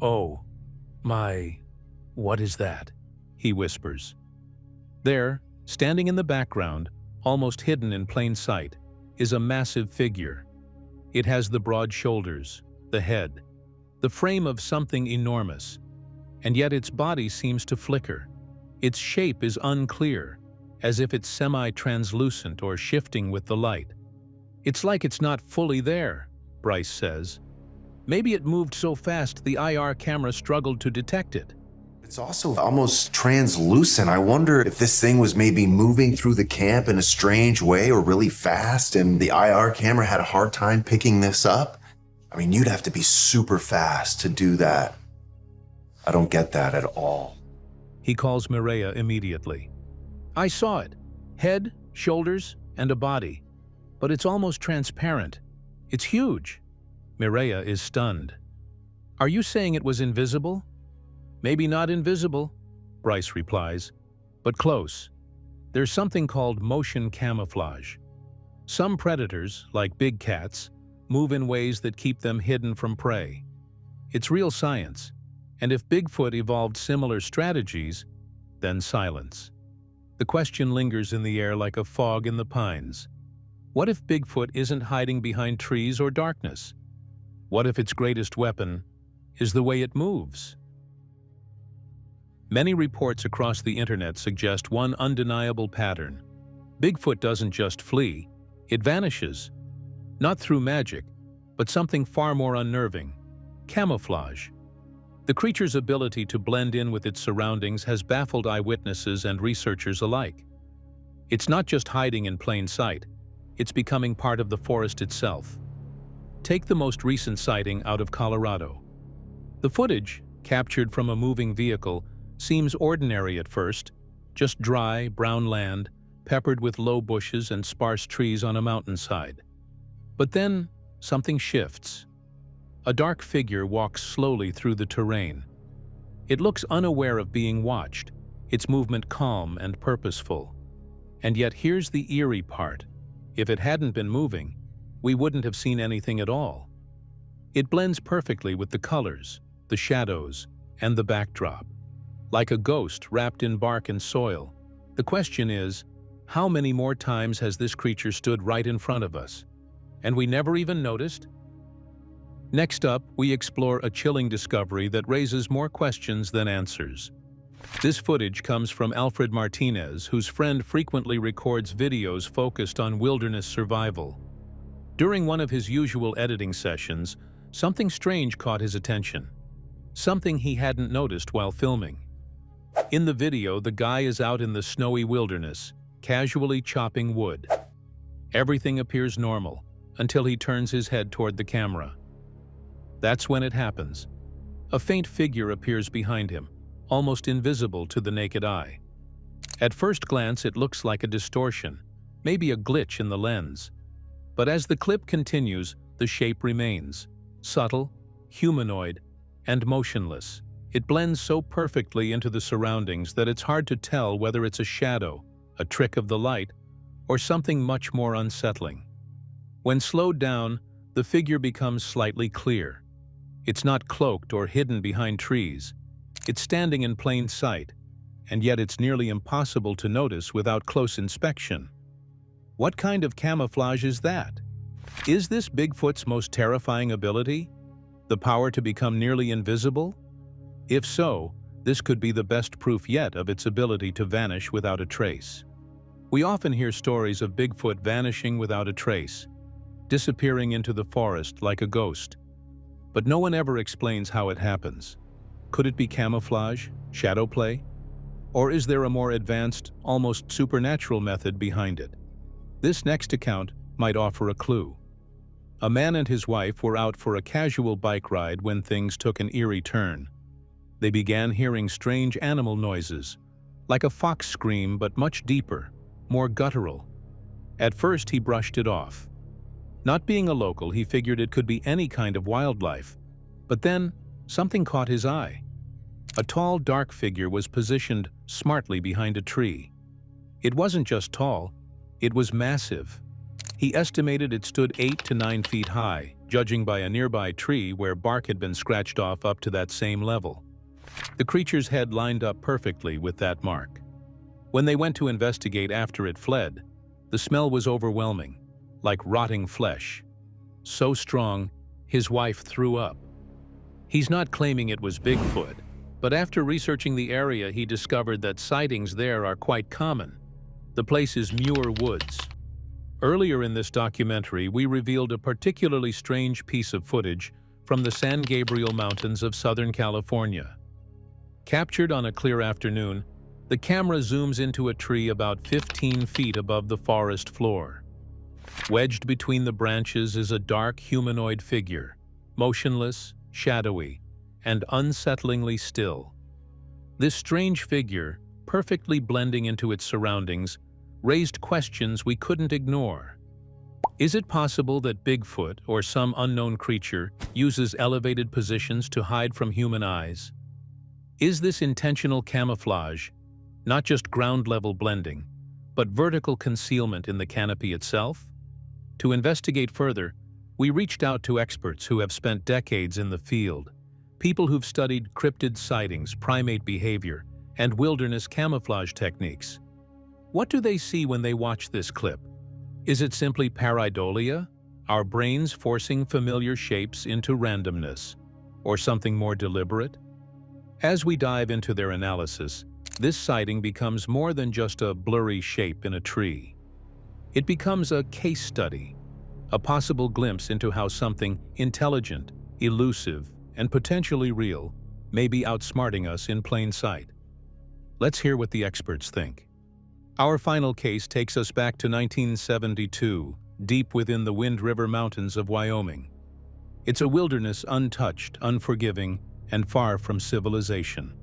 "Oh, what is that?" he whispers. There, standing in the background, almost hidden in plain sight, is a massive figure. It has the broad shoulders, the head, the frame of something enormous, and yet its body seems to flicker. Its shape is unclear, as if it's semi-translucent or shifting with the light. "It's like it's not fully there," Bryce says. "Maybe it moved so fast the IR camera struggled to detect it." It's also almost translucent. I wonder if this thing was maybe moving through the camp in a strange way or really fast, and the IR camera had a hard time picking this up. I mean, you'd have to be super fast to do that. I don't get that at all. He calls Mireya immediately. "I saw it. Head, shoulders, and a body. But it's almost transparent. It's huge." Mireya is stunned. "Are you saying it was invisible?" "Maybe not invisible," Bryce replies, "but close. There's something called motion camouflage. Some predators, like big cats, move in ways that keep them hidden from prey. It's real science, and if Bigfoot evolved similar strategies, then silence. The question lingers in the air like a fog in the pines. What if Bigfoot isn't hiding behind trees or darkness? What if its greatest weapon is the way it moves? Many reports across the internet suggest one undeniable pattern. Bigfoot doesn't just flee, it vanishes. Not through magic, but something far more unnerving: camouflage. The creature's ability to blend in with its surroundings has baffled eyewitnesses and researchers alike. It's not just hiding in plain sight, it's becoming part of the forest itself. Take the most recent sighting out of Colorado. The footage, captured from a moving vehicle, seems ordinary at first, just dry, brown land, peppered with low bushes and sparse trees on a mountainside. But then, something shifts. A dark figure walks slowly through the terrain. It looks unaware of being watched, its movement calm and purposeful. And yet here's the eerie part. If it hadn't been moving, we wouldn't have seen anything at all. It blends perfectly with the colors, the shadows, and the backdrop. Like a ghost wrapped in bark and soil. The question is, how many more times has this creature stood right in front of us, and we never even noticed? Next up, we explore a chilling discovery that raises more questions than answers. This footage comes from Alfred Martinez, whose friend frequently records videos focused on wilderness survival. During one of his usual editing sessions, something strange caught his attention. Something he hadn't noticed while filming. In the video, the guy is out in the snowy wilderness, casually chopping wood. Everything appears normal, until he turns his head toward the camera. That's when it happens. A faint figure appears behind him, almost invisible to the naked eye. At first glance, it looks like a distortion, maybe a glitch in the lens. But as the clip continues, the shape remains, subtle, humanoid, and motionless. It blends so perfectly into the surroundings that it's hard to tell whether it's a shadow, a trick of the light, or something much more unsettling. When slowed down, the figure becomes slightly clear. It's not cloaked or hidden behind trees. It's standing in plain sight, and yet it's nearly impossible to notice without close inspection. What kind of camouflage is that? Is this Bigfoot's most terrifying ability? The power to become nearly invisible? If so, this could be the best proof yet of its ability to vanish without a trace. We often hear stories of Bigfoot vanishing without a trace, disappearing into the forest like a ghost. But no one ever explains how it happens. Could it be camouflage, shadow play? Or is there a more advanced, almost supernatural method behind it? This next account might offer a clue. A man and his wife were out for a casual bike ride when things took an eerie turn. They began hearing strange animal noises, like a fox scream but much deeper, more guttural. At first he brushed it off. Not being a local, he figured it could be any kind of wildlife. But then, something caught his eye. A tall, dark figure was positioned smartly behind a tree. It wasn't just tall, it was massive. He estimated it stood 8 to 9 feet high, judging by a nearby tree where bark had been scratched off up to that same level. The creature's head lined up perfectly with that mark. When they went to investigate after it fled, the smell was overwhelming, like rotting flesh. So strong, his wife threw up. He's not claiming it was Bigfoot, but after researching the area, he discovered that sightings there are quite common. The place is Muir Woods. Earlier in this documentary, we revealed a particularly strange piece of footage from the San Gabriel Mountains of Southern California. Captured on a clear afternoon, the camera zooms into a tree about 15 feet above the forest floor. Wedged between the branches is a dark humanoid figure, motionless, shadowy, and unsettlingly still. This strange figure, perfectly blending into its surroundings, raised questions we couldn't ignore. Is it possible that Bigfoot, or some unknown creature, uses elevated positions to hide from human eyes? Is this intentional camouflage, not just ground-level blending, but vertical concealment in the canopy itself? To investigate further, we reached out to experts who have spent decades in the field, people who've studied cryptid sightings, primate behavior, and wilderness camouflage techniques. What do they see when they watch this clip? Is it simply pareidolia, our brains forcing familiar shapes into randomness, or something more deliberate? As we dive into their analysis, this sighting becomes more than just a blurry shape in a tree. It becomes a case study, a possible glimpse into how something intelligent, elusive, and potentially real may be outsmarting us in plain sight. Let's hear what the experts think. Our final case takes us back to 1972, deep within the Wind River Mountains of Wyoming. It's a wilderness untouched, unforgiving, and far from civilization.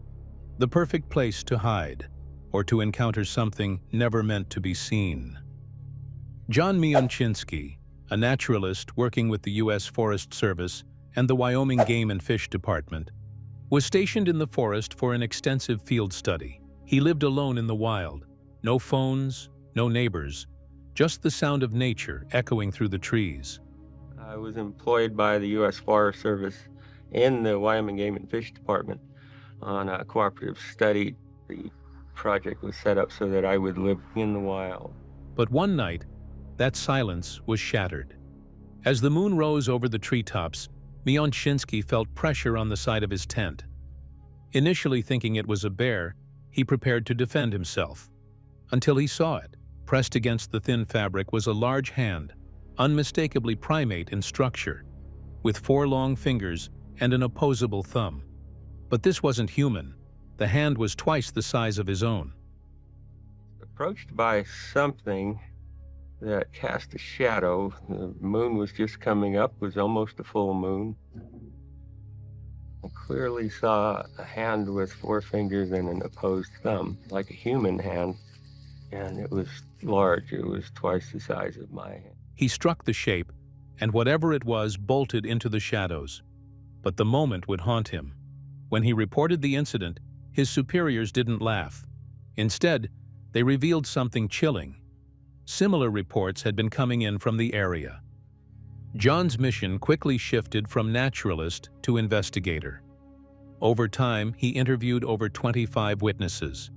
The perfect place to hide, or to encounter something never meant to be seen. John Mionczynski, a naturalist working with the U.S. Forest Service and the Wyoming Game and Fish Department, was stationed in the forest for an extensive field study. He lived alone in the wild. No phones, no neighbors, just the sound of nature echoing through the trees. I was employed by the U.S. Forest Service in the Wyoming Game and Fish Department on a cooperative study. The project was set up so that I would live in the wild. But one night, that silence was shattered. As the moon rose over the treetops, Mionczynski felt pressure on the side of his tent. Initially thinking it was a bear, he prepared to defend himself. Until he saw it. Pressed against the thin fabric was a large hand, unmistakably primate in structure, with 4 long fingers and an opposable thumb. But this wasn't human. The hand was twice the size of his own. Approached by something that cast a shadow. The moon was just coming up, was almost a full moon. I clearly saw a hand with 4 fingers and an opposed thumb, like a human hand, and it was large. It was twice the size of my hand. He struck the shape, and whatever it was bolted into the shadows. But the moment would haunt him. When he reported the incident, his superiors didn't laugh. Instead, they revealed something chilling. Similar reports had been coming in from the area. John's mission quickly shifted from naturalist to investigator. Over time, he interviewed over 25 witnesses.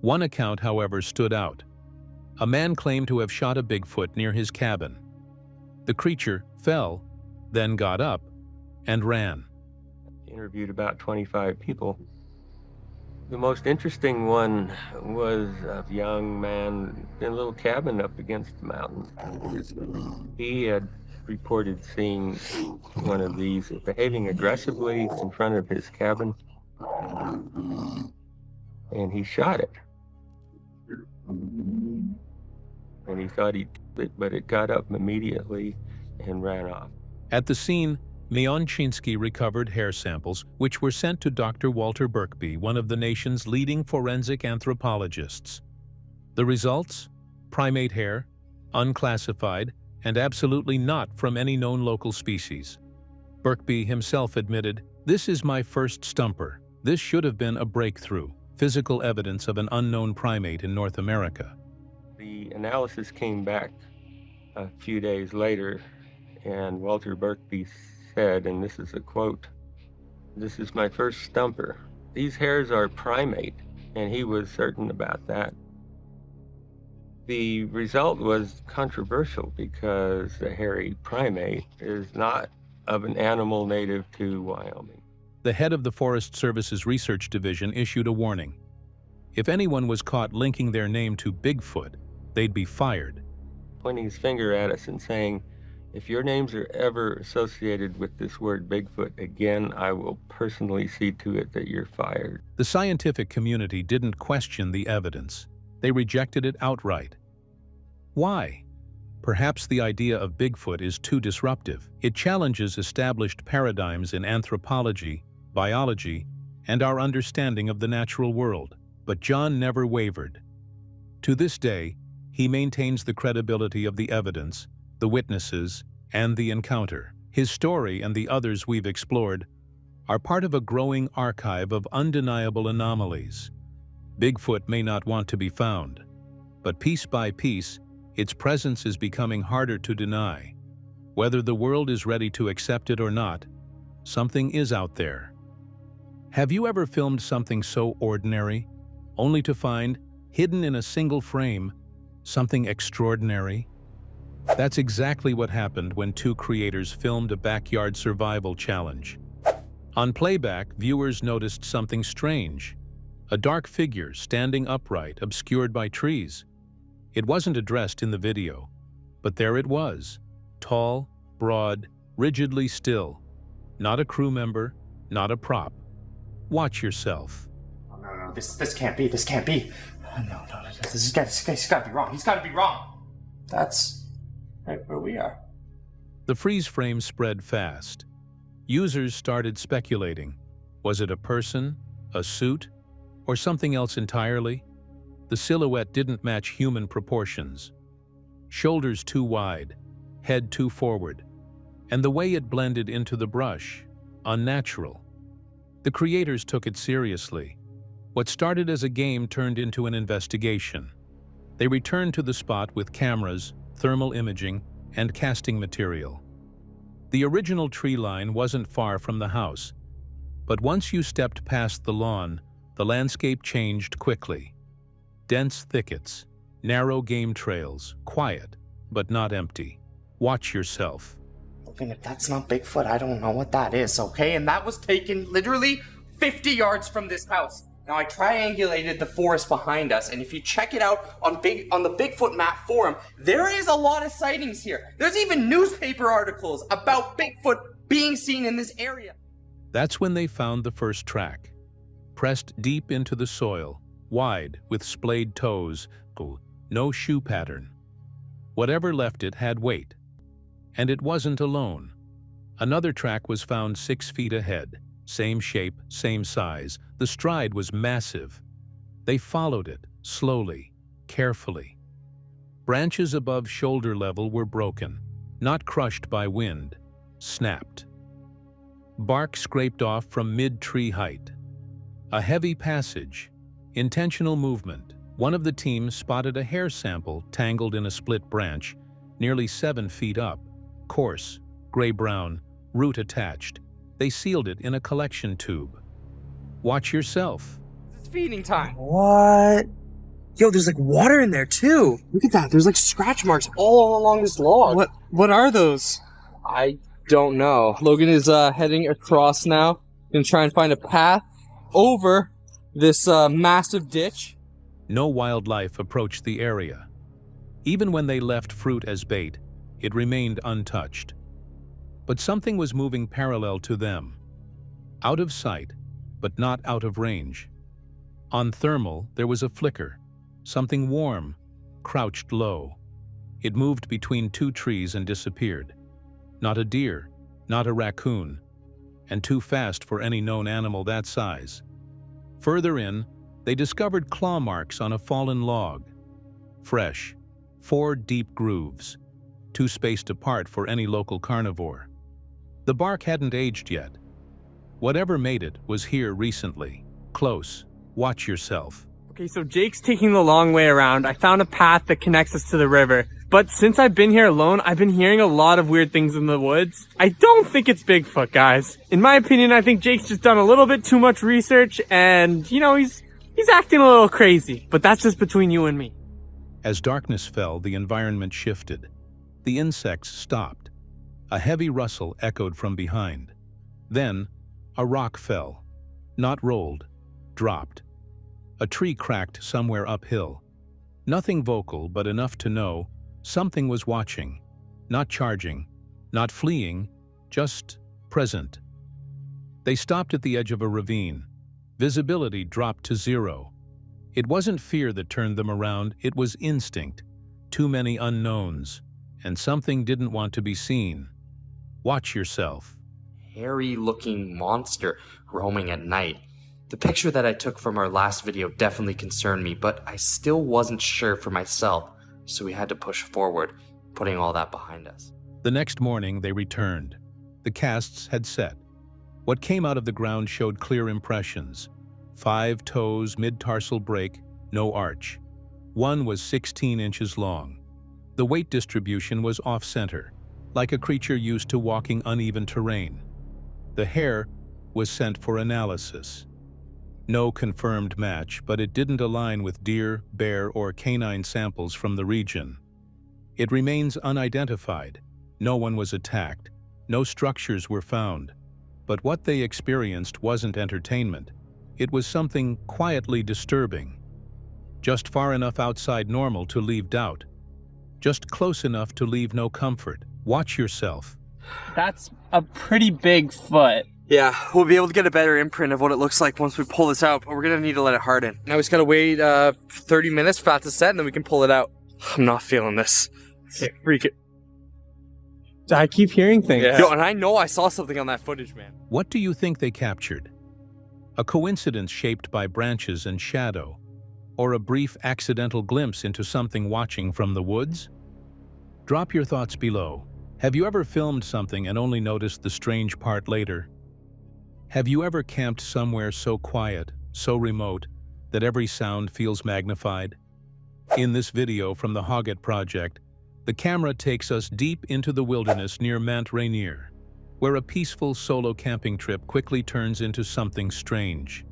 One account, however, stood out. A man claimed to have shot a Bigfoot near his cabin. The creature fell, then got up, and ran. Interviewed about 25 people. The most interesting one was a young man in a little cabin up against the mountain. He had reported seeing one of these behaving aggressively in front of his cabin, and he shot it. And he thought he'd kill it, but it got up immediately and ran off. At the scene, Mionczynski recovered hair samples, which were sent to Dr. Walter Birkby, one of the nation's leading forensic anthropologists. The results? Primate hair, unclassified, and absolutely not from any known local species. Birkby himself admitted, "This is my first stumper. This should have been a breakthrough, physical evidence of an unknown primate in North America." The analysis came back a few days later, and Walter Birkby said, and this is a quote, "This is my first stumper. These hairs are primate," and he was certain about that. The result was controversial because the hairy primate is not of an animal native to Wyoming. The head of the Forest Service's research division issued a warning. If anyone was caught linking their name to Bigfoot, they'd be fired. Pointing his finger at us and saying, "If your names are ever associated with this word Bigfoot again, I will personally see to it that you're fired." The scientific community didn't question the evidence. They rejected it outright. Why? Perhaps the idea of Bigfoot is too disruptive. It challenges established paradigms in anthropology, biology, and our understanding of the natural world. But John never wavered. To this day, he maintains the credibility of the evidence, the witnesses, and the encounter. His story and the others we've explored are part of a growing archive of undeniable anomalies. Bigfoot may not want to be found, but piece by piece, its presence is becoming harder to deny. Whether the world is ready to accept it or not, something is out there. Have you ever filmed something so ordinary, only to find, hidden in a single frame, something extraordinary? That's exactly what happened when two creators filmed a backyard survival challenge. On playback, viewers noticed something strange. A dark figure standing upright, obscured by trees. It wasn't addressed in the video, but there it was. Tall, broad, rigidly still. Not a crew member, not a prop. Watch yourself. Oh, no, this can't be, this can't be. No, this guy's gotta be wrong, he's gotta be wrong. That's right where we are. The freeze frame spread fast. Users started speculating. Was it a person, a suit, or something else entirely? The silhouette didn't match human proportions. Shoulders too wide, head too forward, and the way it blended into the brush, unnatural. The creators took it seriously. What started as a game turned into an investigation. They returned to the spot with cameras, thermal imaging, and casting material. The original tree line wasn't far from the house, but once you stepped past the lawn, the landscape changed quickly. Dense thickets, narrow game trails, quiet, but not empty. Watch yourself. Logan, if that's not Bigfoot, I don't know what that is, okay? And that was taken literally 50 yards from this house. Now, I triangulated the forest behind us, and if you check it out on the Bigfoot map forum, there is a lot of sightings here. There's even newspaper articles about Bigfoot being seen in this area. That's when they found the first track. Pressed deep into the soil, wide, with splayed toes, no shoe pattern. Whatever left it had weight. And it wasn't alone. Another track was found 6 feet ahead. Same shape, same size. The stride was massive. They followed it, slowly, carefully. Branches above shoulder level were broken, not crushed by wind, snapped. Bark scraped off from mid-tree height. A heavy passage, intentional movement. One of the team spotted a hair sample tangled in a split branch, nearly 7 feet up, coarse, gray-brown, root attached. They sealed it in a collection tube. Watch yourself. It's feeding time. What? Yo, there's like water in there too. Look at that. There's like scratch marks all along this log. What are those? I don't know. Logan is heading across now. Gonna try and find a path over this massive ditch. No wildlife approached the area. Even when they left fruit as bait, it remained untouched. But something was moving parallel to them. Out of sight, but not out of range. On thermal, there was a flicker. Something warm, crouched low. It moved between 2 trees and disappeared. Not a deer, not a raccoon, and too fast for any known animal that size. Further in, they discovered claw marks on a fallen log. Fresh, 4 deep grooves, 2 spaced apart for any local carnivore. The bark hadn't aged yet. Whatever made it was here recently. Close. Watch yourself. Okay, so Jake's taking the long way around. I found a path that connects us to the river. But since I've been here alone, I've been hearing a lot of weird things in the woods. I don't think it's Bigfoot, guys. In my opinion, I think Jake's just done a little bit too much research and, you know, he's acting a little crazy. But that's just between you and me. As darkness fell, the environment shifted. The insects stopped. A heavy rustle echoed from behind. Then, a rock fell. Not rolled, dropped. A tree cracked somewhere uphill. Nothing vocal, but enough to know something was watching. Not charging, not fleeing, just present. They stopped at the edge of a ravine. Visibility dropped to 0. It wasn't fear that turned them around, it was instinct. Too many unknowns, and something didn't want to be seen. Watch yourself. Hairy-looking monster roaming at night. The picture that I took from our last video definitely concerned me, but I still wasn't sure for myself, so we had to push forward, putting all that behind us. The next morning, they returned. The casts had set. What came out of the ground showed clear impressions. 5 toes, mid-tarsal break, no arch. One was 16 inches long. The weight distribution was off-center, like a creature used to walking uneven terrain. The hair was sent for analysis. No confirmed match, but it didn't align with deer, bear, or canine samples from the region. It remains unidentified. No one was attacked. No structures were found. But what they experienced wasn't entertainment. It was something quietly disturbing. Just far enough outside normal to leave doubt. Just close enough to leave no comfort. Watch yourself. That's a pretty big foot. Yeah, we'll be able to get a better imprint of what it looks like once we pull this out, but we're gonna need to let it harden. Now we just gotta wait 30 minutes for that to set, and then we can pull it out. I'm not feeling this. Freak it. I keep hearing things. Yeah. Yo, and I know I saw something on that footage, man. What do you think they captured? A coincidence shaped by branches and shadow, or a brief accidental glimpse into something watching from the woods? Drop your thoughts below. Have you ever filmed something and only noticed the strange part later? Have you ever camped somewhere so quiet, so remote, that every sound feels magnified? In this video from the Hoggett Project, the camera takes us deep into the wilderness near Mount Rainier, where a peaceful solo camping trip quickly turns into something strange.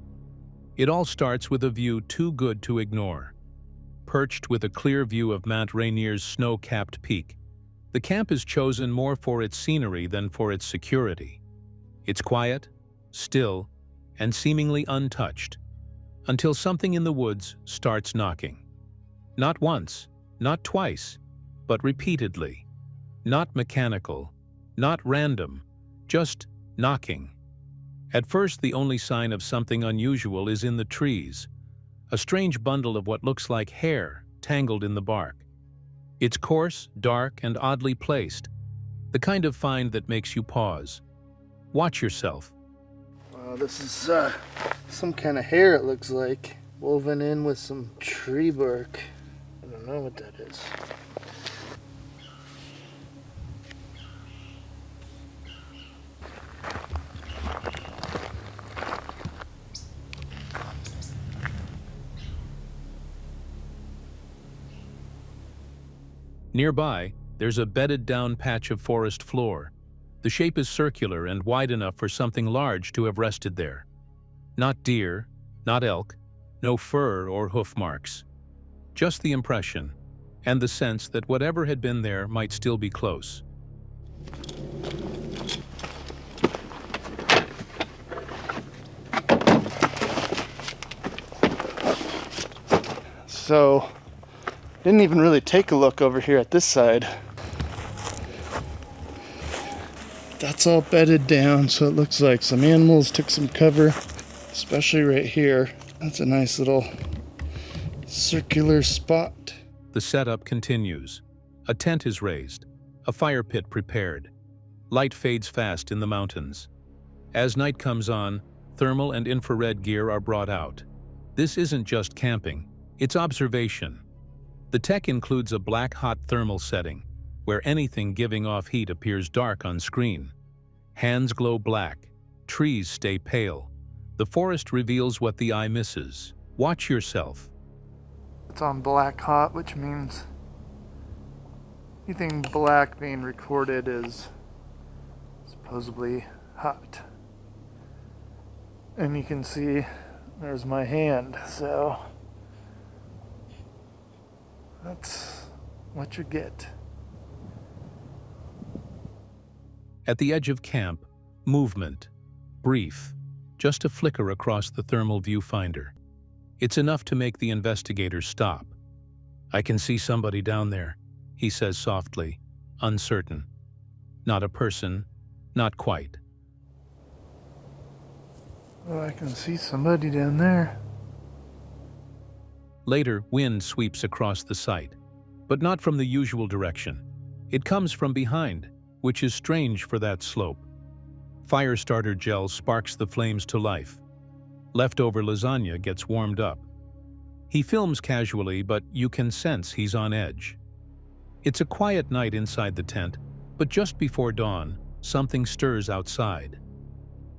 It all starts with a view too good to ignore. Perched with a clear view of Mount Rainier's snow-capped peak, the camp is chosen more for its scenery than for its security. It's quiet, still, and seemingly untouched, until something in the woods starts knocking. Not once, not twice, but repeatedly. Not mechanical, not random, just knocking. At first, the only sign of something unusual is in the trees, a strange bundle of what looks like hair tangled in the bark. It's coarse, dark, and oddly placed, the kind of find that makes you pause. Watch yourself. This is some kind of hair, it looks like, woven in with some tree bark. I don't know what that is. Nearby, there's a bedded-down patch of forest floor. The shape is circular and wide enough for something large to have rested there. Not deer, not elk, no fur or hoof marks. Just the impression, and the sense that whatever had been there might still be close. So, didn't even really take a look over here at this side. That's all bedded down, so it looks like some animals took some cover, especially right here. That's a nice little circular spot. The setup continues. A tent is raised, a fire pit prepared. Light fades fast in the mountains. As night comes on, thermal and infrared gear are brought out. This isn't just camping, it's observation. The tech includes a black hot thermal setting, where anything giving off heat appears dark on screen. Hands glow black, trees stay pale. The forest reveals what the eye misses. Watch yourself. It's on black hot, which means anything black being recorded is supposedly hot. And you can see there's my hand, so that's what you get. At the edge of camp, movement, brief, just a flicker across the thermal viewfinder. It's enough to make the investigator stop. "I can see somebody down there," he says softly, uncertain. Not a person, not quite. Oh, I can see somebody down there. Later, wind sweeps across the site, but not from the usual direction. It comes from behind, which is strange for that slope. Fire starter gel sparks the flames to life. Leftover lasagna gets warmed up. He films casually, but you can sense he's on edge. It's a quiet night inside the tent, but just before dawn, something stirs outside.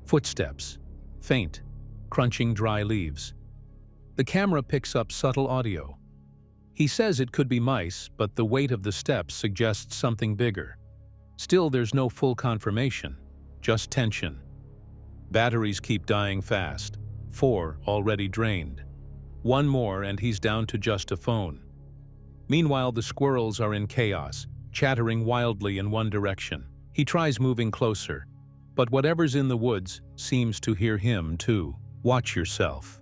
Footsteps, faint, crunching dry leaves. The camera picks up subtle audio. He says it could be mice, but the weight of the steps suggests something bigger. Still, there's no full confirmation, just tension. Batteries keep dying fast, 4 already drained. One more and he's down to just a phone. Meanwhile, the squirrels are in chaos, chattering wildly in one direction. He tries moving closer, but whatever's in the woods seems to hear him too. Watch yourself.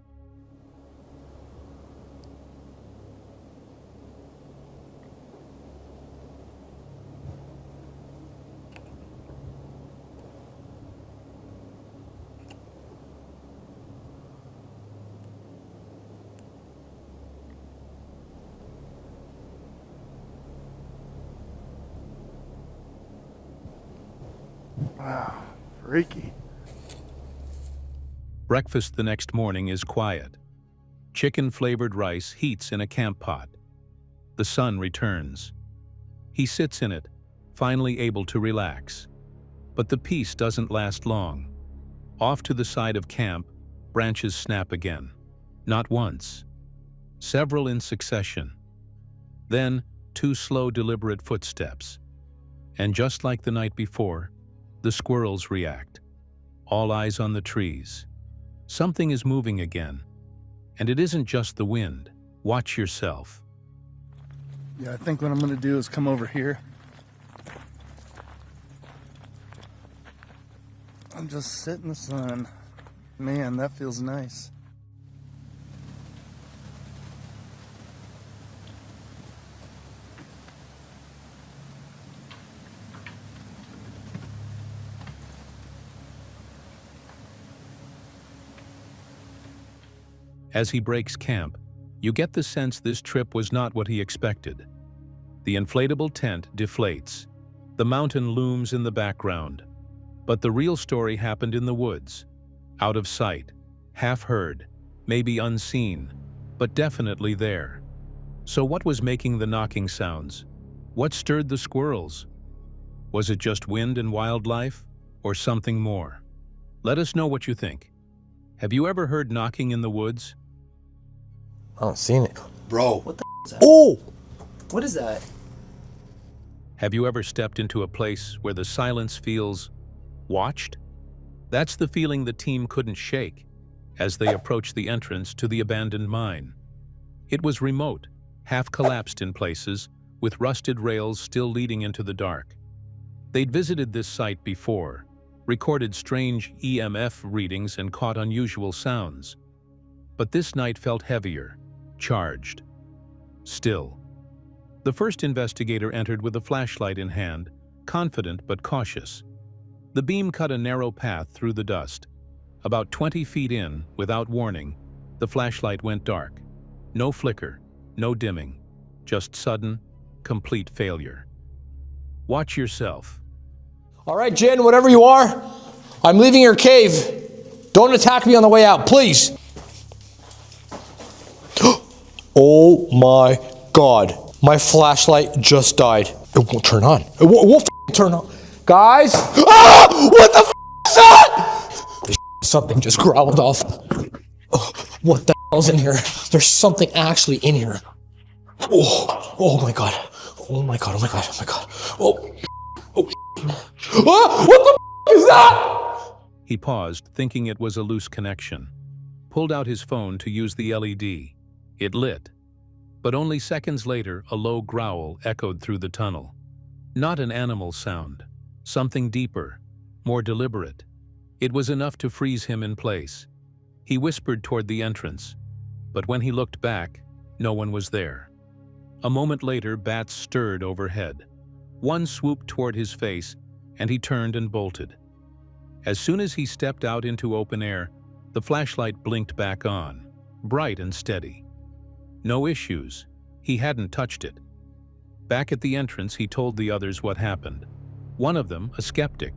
Wow, freaky. Breakfast the next morning is quiet. Chicken-flavored rice heats in a camp pot. The sun returns. He sits in it, finally able to relax. But the peace doesn't last long. Off to the side of camp, branches snap again. Not once. Several in succession. Then, 2 slow, deliberate footsteps. And just like the night before, the squirrels react. All eyes on the trees. Something is moving again. And it isn't just the wind. Watch yourself. Yeah, I think what I'm gonna do is come over here. and just sit in the sun. Man, that feels nice. As he breaks camp, you get the sense this trip was not what he expected. The inflatable tent deflates. The mountain looms in the background. But the real story happened in the woods. Out of sight, half heard, maybe unseen, but definitely there. So what was making the knocking sounds? What stirred the squirrels? Was it just wind and wildlife, or something more? Let us know what you think. Have you ever heard knocking in the woods? I don't seen it. Bro. What the is that? Oh! What is that? Have you ever stepped into a place where the silence feels watched? That's the feeling the team couldn't shake as they approached the entrance to the abandoned mine. It was remote, half collapsed in places, with rusted rails still leading into the dark. They'd visited this site before, recorded strange EMF readings and caught unusual sounds. But this night felt heavier, charged. Still. The first investigator entered with a flashlight in hand, confident but cautious. The beam cut a narrow path through the dust. About 20 feet in, without warning, the flashlight went dark. No flicker, no dimming, just sudden, complete failure. Watch yourself. All right, Jen, whatever you are, I'm leaving your cave. Don't attack me on the way out, please. Oh my God. My flashlight just died. It won't turn on. It won't turn on. Guys! Ah! What the is that? Something just growled off. Oh, what the hell's in here? There's something actually in here. Oh my God. Oh my God, oh my God, oh my God. Oh. Ah! What the is that? He paused, thinking it was a loose connection. Pulled out his phone to use the LED. It lit. But only seconds later, a low growl echoed through the tunnel. Not an animal sound. Something deeper, more deliberate. It was enough to freeze him in place. He whispered toward the entrance. But when he looked back, no one was there. A moment later, bats stirred overhead. One swooped toward his face, and he turned and bolted. As soon as he stepped out into open air, the flashlight blinked back on, bright and steady. No issues. He hadn't touched it. Back at the entrance, he told the others what happened. One of them, a skeptic,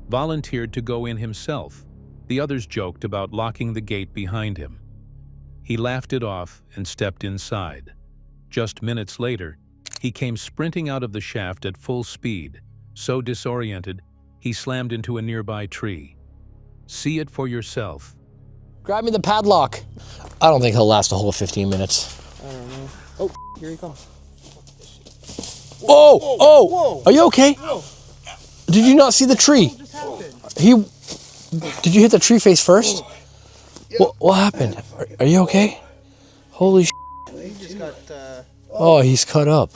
volunteered to go in himself. The others joked about locking the gate behind him. He laughed it off and stepped inside. Just minutes later, he came sprinting out of the shaft at full speed. So disoriented, he slammed into a nearby tree. See it for yourself. Grab me the padlock. I don't think he'll last a whole 15 minutes. I don't know. Oh, here he comes. Whoa! Oh! Are you okay? Did you not see the tree? Did you hit the tree face first? What happened? Are you okay? Holy shit. He just got Oh, he's cut up.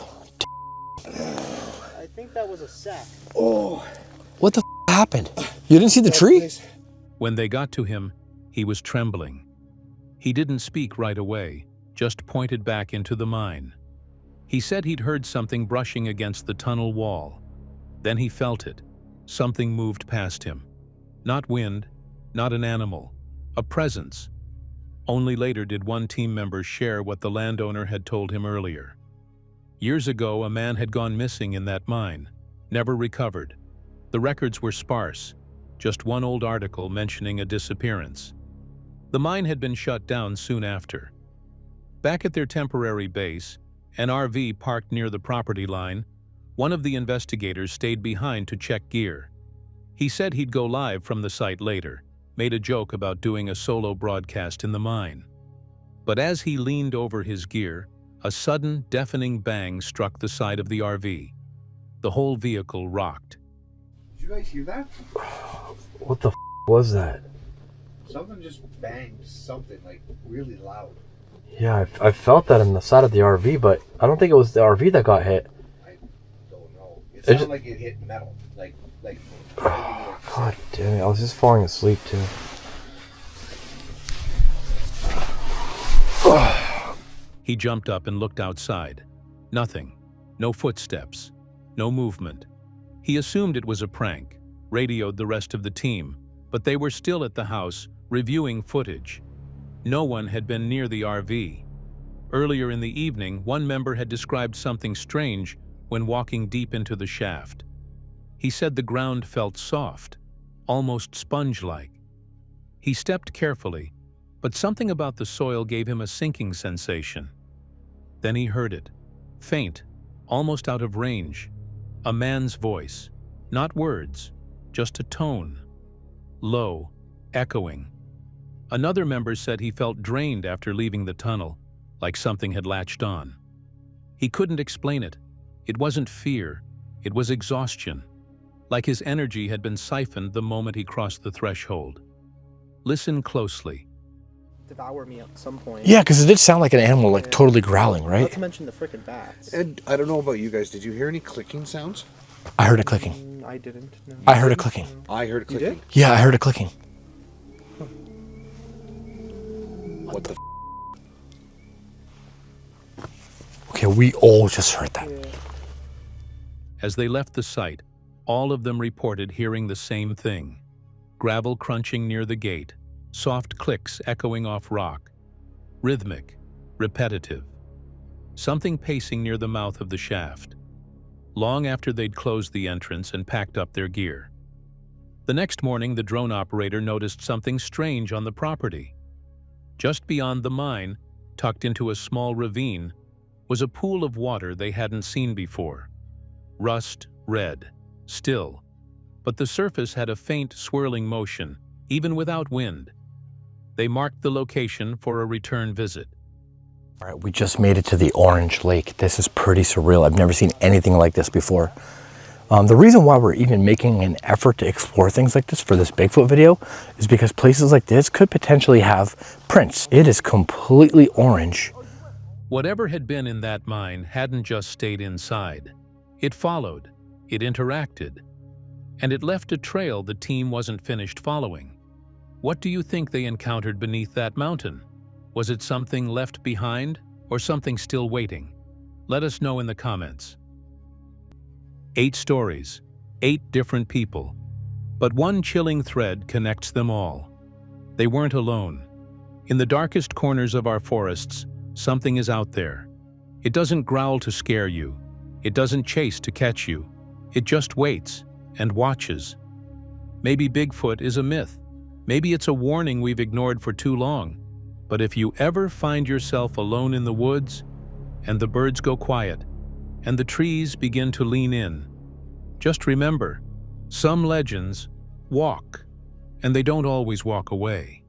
I think that was a sack. Oh. What the happened? You didn't see the tree? When they got to him, he was trembling. He didn't speak right away, just pointed back into the mine. He said he'd heard something brushing against the tunnel wall. Then he felt it. Something moved past him. Not wind, not an animal, a presence. Only later did one team member share what the landowner had told him earlier. Years ago, a man had gone missing in that mine, never recovered. The records were sparse, just one old article mentioning a disappearance. The mine had been shut down soon after. Back at their temporary base, an RV parked near the property line, one of the investigators stayed behind to check gear. He said he'd go live from the site later, made a joke about doing a solo broadcast in the mine. But as he leaned over his gear, a sudden, deafening bang struck the side of the RV. The whole vehicle rocked. Did you guys hear that? What the was that? Something just banged something like really loud. Yeah, I felt that in the side of the RV, but I don't think it was the RV that got hit. I don't know. It sounded like it hit metal. Like God damn it, I was just falling asleep too. He jumped up and looked outside. Nothing. No footsteps. No movement. He assumed it was a prank, radioed the rest of the team, but they were still at the house, reviewing footage. No one had been near the RV. Earlier in the evening, one member had described something strange when walking deep into the shaft. He said the ground felt soft, almost sponge-like. He stepped carefully, but something about the soil gave him a sinking sensation. Then he heard it, faint, almost out of range. A man's voice, not words, just a tone. Low, echoing. Another member said he felt drained after leaving the tunnel, like something had latched on. He couldn't explain it. It wasn't fear, it was exhaustion. Like his energy had been siphoned the moment he crossed the threshold. Listen closely. Devour me at some point. Yeah, because it did sound like an animal, like totally growling, right? Not to mention the frickin' bats. And I don't know about you guys. Did you hear any clicking sounds? I heard a clicking. I didn't. No. I heard a clicking. I heard a clicking. You did? Yeah, I heard a clicking. What the? Okay, we all just heard that. Yeah. As they left the site, all of them reported hearing the same thing. Gravel crunching near the gate, soft clicks echoing off rock. Rhythmic, repetitive. Something pacing near the mouth of the shaft. Long after they'd closed the entrance and packed up their gear. The next morning, the drone operator noticed something strange on the property. Just beyond the mine, tucked into a small ravine, was a pool of water they hadn't seen before. Rust red, still, but the surface had a faint swirling motion, even without wind. They marked the location for a return visit. All right, we just made it to the Orange Lake. This is pretty surreal. I've never seen anything like this before. The reason why we're even making an effort to explore things like this for this Bigfoot video is because places like this could potentially have prints. It is completely orange. Whatever had been in that mine hadn't just stayed inside. It followed, it interacted, and it left a trail the team wasn't finished following. What do you think they encountered beneath that mountain? Was it something left behind or something still waiting? Let us know in the comments. 8 stories, 8 different people, but one chilling thread connects them all. They weren't alone. In the darkest corners of our forests, something is out there. It doesn't growl to scare you. It doesn't chase to catch you. It just waits and watches. Maybe Bigfoot is a myth. Maybe it's a warning we've ignored for too long. But if you ever find yourself alone in the woods, and the birds go quiet, and the trees begin to lean in, just remember, some legends walk, and they don't always walk away.